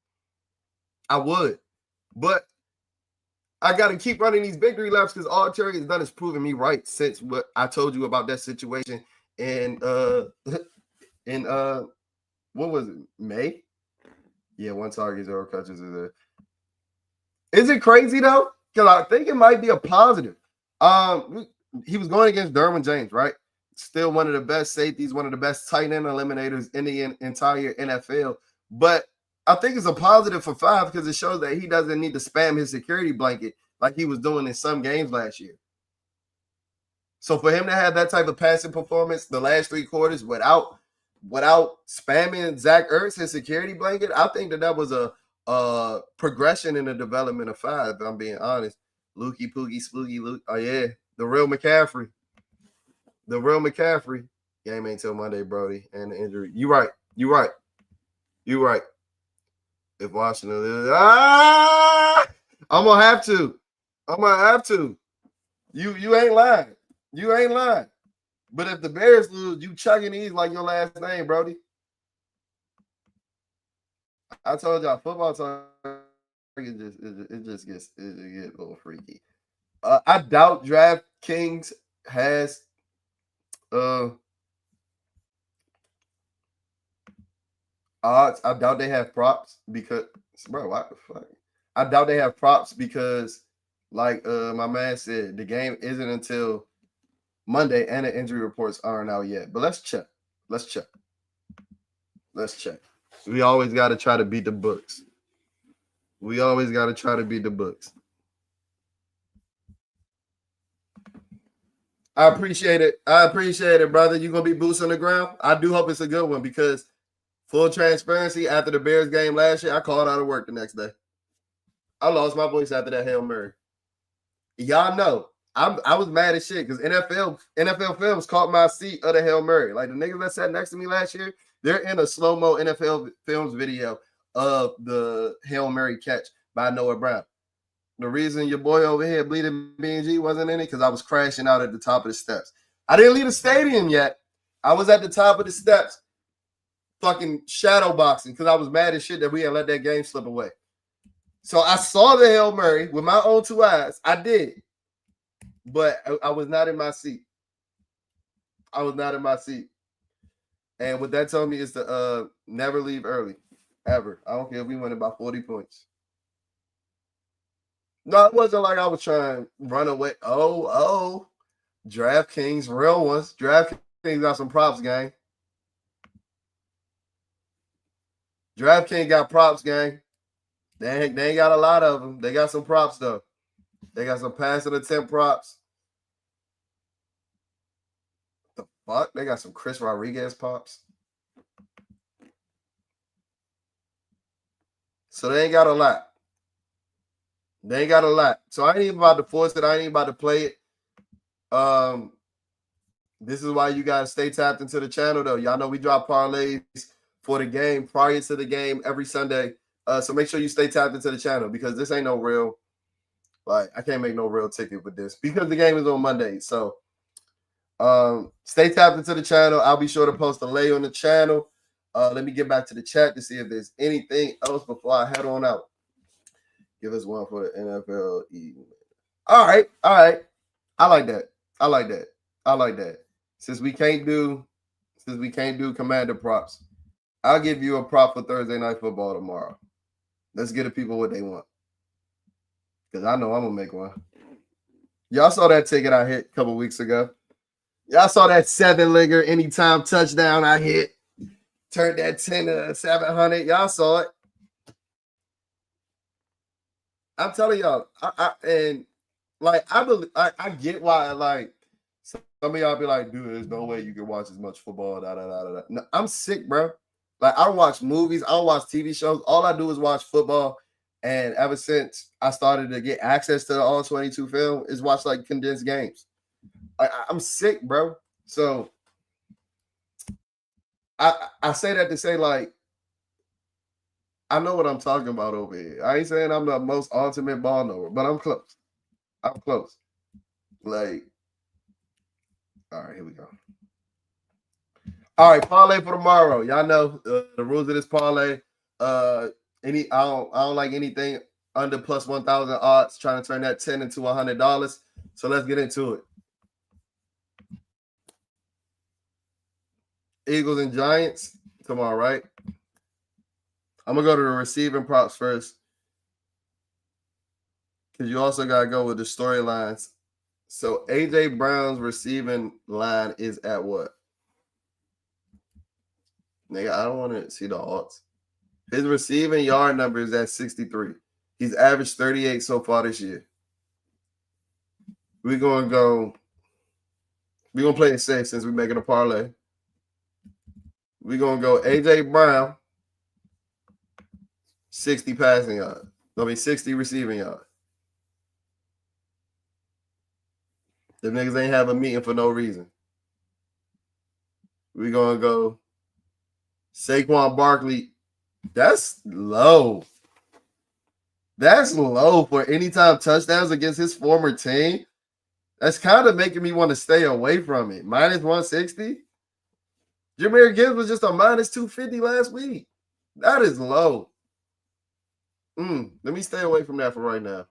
I would. But I got to keep running these victory laps because all Terry has done is proving me right since what I told you about that situation in what was it, May? Yeah, 1 target, 0 catches. Is it crazy though? Because I think it might be a positive. He was going against Derwin James, right? Still one of the best safeties, one of the best tight end eliminators in the entire NFL. But I think it's a positive for 5 because it shows that he doesn't need to spam his security blanket like he was doing in some games last year. So for him to have that type of passing performance the last 3 quarters without spamming Zach Ertz, his security blanket, I think that was a progression in the development of 5, if I'm being honest. Lukey, Poogie, Spooky, Luke. Oh, yeah. The real McCaffrey. The real McCaffrey. Game ain't till Monday, Brody. And the injury. You right. If Washington is, I'm gonna have to. You ain't lying. But if the Bears lose, you chugging these like your last name, Brody. I told y'all, football talk it gets a little freaky. I doubt DraftKings has odds. I doubt they have props because, bro, what the fuck? I doubt they have props because, like my man said, the game isn't until Monday and the injury reports aren't out yet. But let's check. We always got to try to beat the books. I appreciate it, brother. You gonna be boots on the ground? I do hope it's a good one because, full transparency, after the Bears game last year, I called out of work the next day. I lost my voice after that Hail Mary. Y'all know I was mad as shit because NFL Films caught my seat of the Hail Mary. Like the niggas that sat next to me last year, they're in a slow-mo NFL Films video of the Hail Mary catch by Noah Brown. The reason your boy over here, Bleeding B&G, wasn't in it because I was crashing out at the top of the steps. I didn't leave the stadium yet. I was at the top of the steps fucking shadow boxing because I was mad as shit that we had let that game slip away. So I saw the Hail Mary with my own 2 eyes. I did. But I was not in my seat. And what that told me is to never leave early. Ever. I don't care if we win by 40 points. No, it wasn't like I was trying to run away. Oh. DraftKings, real ones. DraftKings got some props, gang. DraftKings got props, gang. They ain't got a lot of them. They got some props, though. They got some passing attempt props. The fuck? They got some Chris Rodriguez props. So they ain't got a lot. So I ain't even about to force it. I ain't even about to play it. This is why you guys stay tapped into the channel, though. Y'all know we drop parlays for the game prior to the game every Sunday. So make sure you stay tapped into the channel because this ain't no real, like, I can't make no real ticket with this because the game is on Monday. So stay tapped into the channel. I'll be sure to post a lay on the channel. Let me get back to the chat to see if there's anything else before I head on out. Give us one for the NFL. All right. I like that. Since we can't do Commander props, I'll give you a prop for Thursday Night Football tomorrow. Let's get the people what they want. Because I know I'm going to make one. Y'all saw that ticket I hit a couple weeks ago. Y'all saw that 7-legger anytime touchdown I hit. Turned that 10 to 700. Y'all saw it. I'm telling y'all. I get why, like, some of y'all be like, dude, there's no way you can watch as much football. No, I'm sick, bro. Like, I don't watch movies. I don't watch TV shows. All I do is watch football. And ever since I started to get access to the all 22 film, is watch like condensed games. I'm sick, bro. So I say that to say, like, I know what I'm talking about over here. I ain't saying I'm the most ultimate ball knower, but I'm close. I'm close. Like, all right, here we go. All right, parlay for tomorrow. Y'all know the rules of this parlay. I don't like anything under plus 1,000 odds. Trying to turn that 10 into $100. So let's get into it. Eagles and Giants tomorrow, right? I'm gonna go to the receiving props first, because you also gotta go with the storylines. So AJ Brown's receiving line is at what? Nigga, I don't want to see the odds. His receiving yard number is at 63. He's averaged 38 so far this year. We're gonna play it safe since we're making a parlay. We're gonna go AJ Brown, 60 passing yards. 60 receiving yards. The niggas ain't have a meeting for no reason. We're gonna go Saquon Barkley. That's low. That's low for anytime touchdowns against his former team. That's kind of making me want to stay away from it. Minus 160. Jahmyr Gibbs was just a minus 250 last week. That is low. Let me stay away from that for right now.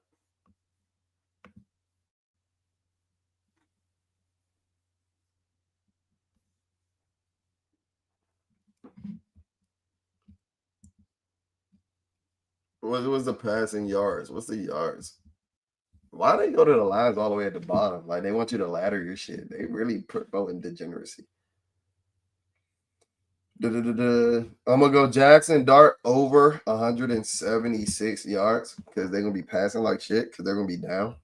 What was the passing yards? What's the yards? Why they go to the lines all the way at the bottom? Like, they want you to ladder your shit. They really promoting degeneracy. I'm gonna go Jackson Dart over 176 yards because they're gonna be passing like shit because they're gonna be down.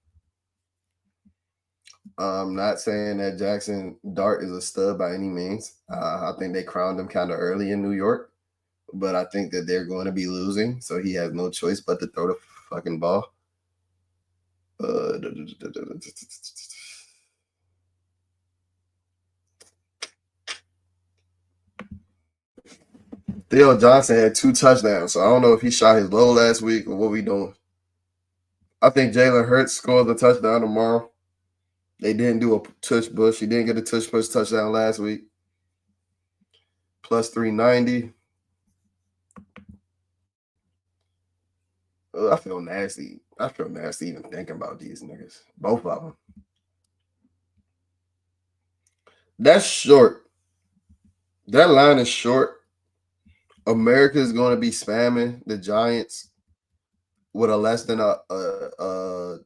I'm not saying that Jackson Dart is a stud by any means. I think they crowned him kind of early in New York, but I think that they're going to be losing, so he has no choice but to throw the fucking ball. Theo Johnson had 2 touchdowns, so I don't know if he shot his low last week or what we doing. I think Jalen Hurts scores a touchdown tomorrow. They didn't do a tush push. He didn't get a tush push touchdown last week. Plus 390. I feel nasty. I feel nasty even thinking about these niggas. Both of them. That's short. That line is short. America is going to be spamming the Giants with a less than a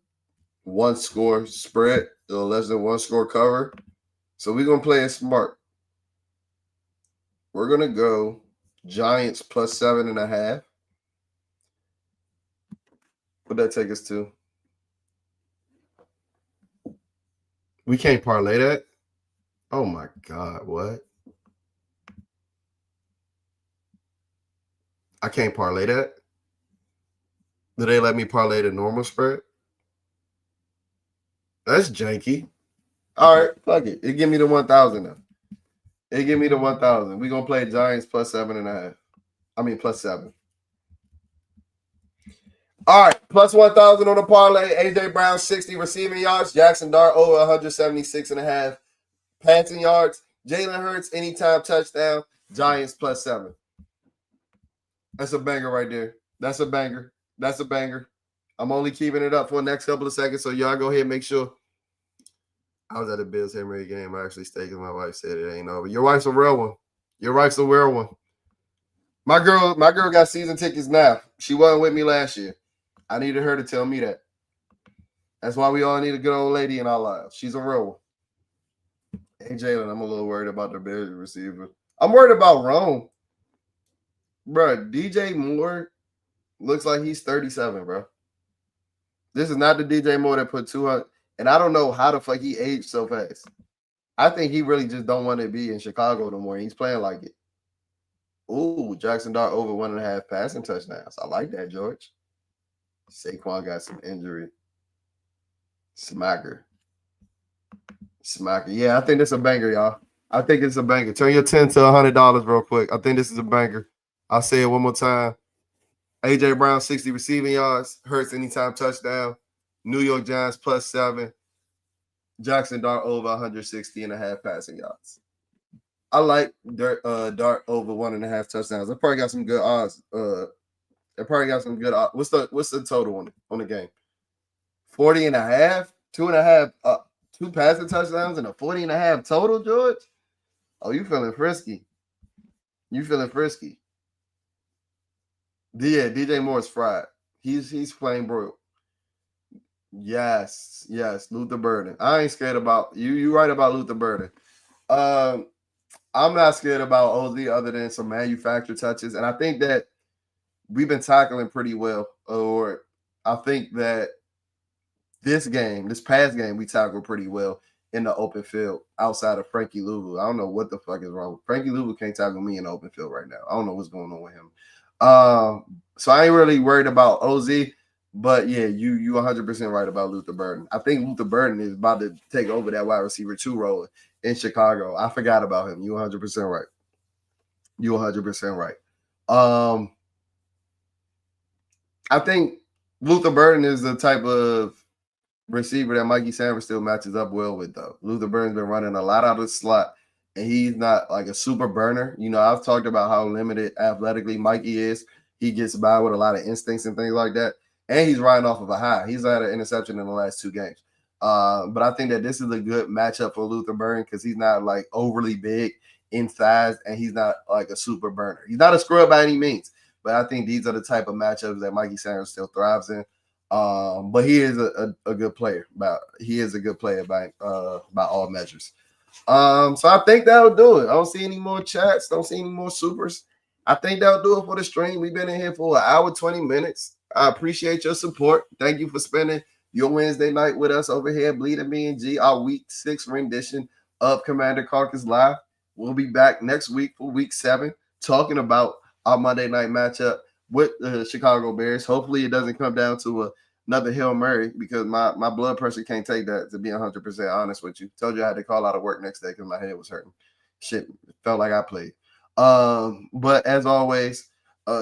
1 score spread, or less than 1 score cover. So we're going to play it smart. We're going to go Giants plus 7.5. What that take us to? We can't parlay that? Oh my God, what? I can't parlay that? Do they let me parlay the normal spread? That's janky. All right, fuck it. It give me the 1,000 now. It give me the 1,000. We're going to play Giants plus 7.5. I mean, plus 7. All right, plus 1,000 on the parlay. AJ Brown, 60 receiving yards. Jackson Dart over 176.5 passing yards. Jalen Hurts, anytime touchdown. Giants plus 7. That's a banger right there. That's a banger. That's a banger. I'm only keeping it up for the next couple of seconds, so y'all go ahead and make sure. I was at a Bills Henry game. I actually stayed because my wife said it ain't over. Your wife's a real one. Your wife's a real one. My girl got season tickets now. She wasn't with me last year. I needed her to tell me that. That's why we all need a good old lady in our lives. She's a real one. Hey, Jalen, I'm a little worried about the Bears receiver. I'm worried about Rome. Bro, DJ Moore looks like he's 37, bro. This is not the DJ Moore that put 200. And I don't know how the fuck he aged so fast. I think he really just don't want to be in Chicago no more. He's playing like it. Ooh, Jackson Dart over 1.5 passing touchdowns. I like that, George. Saquon got some injury. Smacker. Yeah, I think this is a banger, y'all. I think it's a banger. Turn your $10 to $100 real quick. I think this is a banger. I'll say it one more time. A.J. Brown, 60 receiving yards. Hurts anytime touchdown. New York Giants +7. Jackson Dart over 160.5 passing yards. I like Dart over 1.5 touchdowns. I probably got some good odds. What's the total on the game? 40.5, 2.5, 2 passing touchdowns and a 40.5 total, George. Oh, you feeling frisky? Yeah, DJ Moore's fried. He's playing broiled. Yes, Luther Burden. I ain't scared about you. You right about Luther Burden. I'm not scared about OZ other than some manufactured touches, and I think that we've been tackling pretty well. Or I think that this past game, we tackled pretty well in the open field outside of Frankie Louvu. I don't know what the fuck is wrong. Frankie Louvu can't tackle me in the open field right now. I don't know what's going on with him. So I ain't really worried about OZ, but yeah, you 100% right about Luther Burden. I think Luther Burden is about to take over that wide receiver 2 role in Chicago. I forgot about him. You 100% right. I think Luther Burden is the type of receiver that Mikey Sanders still matches up well with, though. Luther Burden's been running a lot out of the slot, and he's not like a super burner. You know, I've talked about how limited athletically Mikey is. He gets by with a lot of instincts and things like that, and he's riding off of a high. He's had an interception in the last 2 games. But I think that this is a good matchup for Luther Burden because he's not like overly big in size, and he's not like a super burner. He's not a scrub by any means, but I think these are the type of matchups that Mikey Sanders still thrives in. But he is a good player. He is a good player by all measures. So I think that'll do it. I don't see any more chats. Don't see any more supers. I think that'll do it for the stream. We've been in here for 1 hour, 20 minutes. I appreciate your support. Thank you for spending your Wednesday night with us over here, Bleeding B&G, our week 6 rendition of Commander Caucus Live. We'll be back next week for week 7, talking about our Monday night matchup with the Chicago Bears. Hopefully it doesn't come down to another Hail Mary because my blood pressure can't take that, to be 100% honest with you. Told you I had to call out of work next day because my head was hurting. Shit, felt like I played. But as always,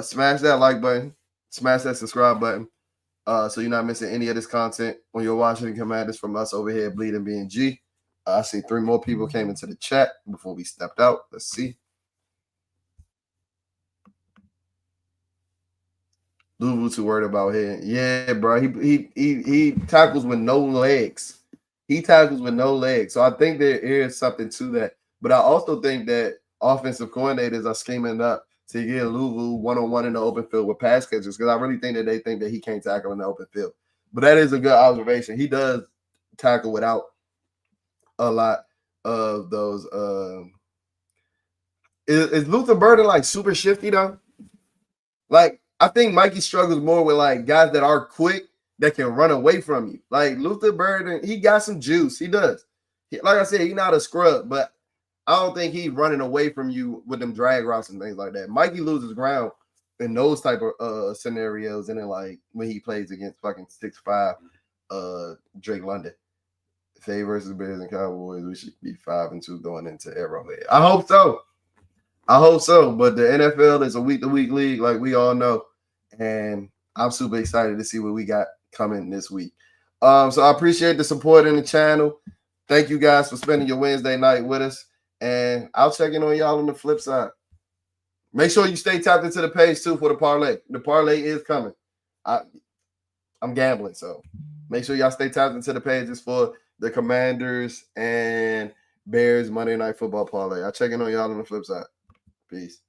smash that like button, smash that subscribe button, so you're not missing any of this content when you're watching Commanders from us over here at Bleeding B&G. I see 3 more people came into the chat before we stepped out. Let's see. Louvu too worried about him. Yeah, bro. He tackles with no legs. So I think there is something to that. But I also think that offensive coordinators are scheming up to get Louvu one-on-one in the open field with pass catchers because I really think that they think that he can't tackle in the open field. But that is a good observation. He does tackle without a lot of those. Is Luther Burden like super shifty though? Like, I think Mikey struggles more with like guys that are quick that can run away from you. Like Luther Burden, he got some juice. He does. Like I said, he's not a scrub, but I don't think he's running away from you with them drag routes and things like that. Mikey loses ground in those type of scenarios, and then like when he plays against fucking 6'5" Drake London. Say versus Bears and Cowboys, we should be 5-2 going into Arrowhead. I hope so. But the NFL is a week-to-week league, like we all know. And I'm super excited to see what we got coming this week. So I appreciate the support in the channel. Thank you guys for spending your Wednesday night with us. And I'll check in on y'all on the flip side. Make sure you stay tapped into the page too for the parlay. The parlay is coming. I'm gambling, so make sure y'all stay tapped into the pages for the Commanders and Bears Monday Night Football parlay. I'll check in on y'all on the flip side. Peace.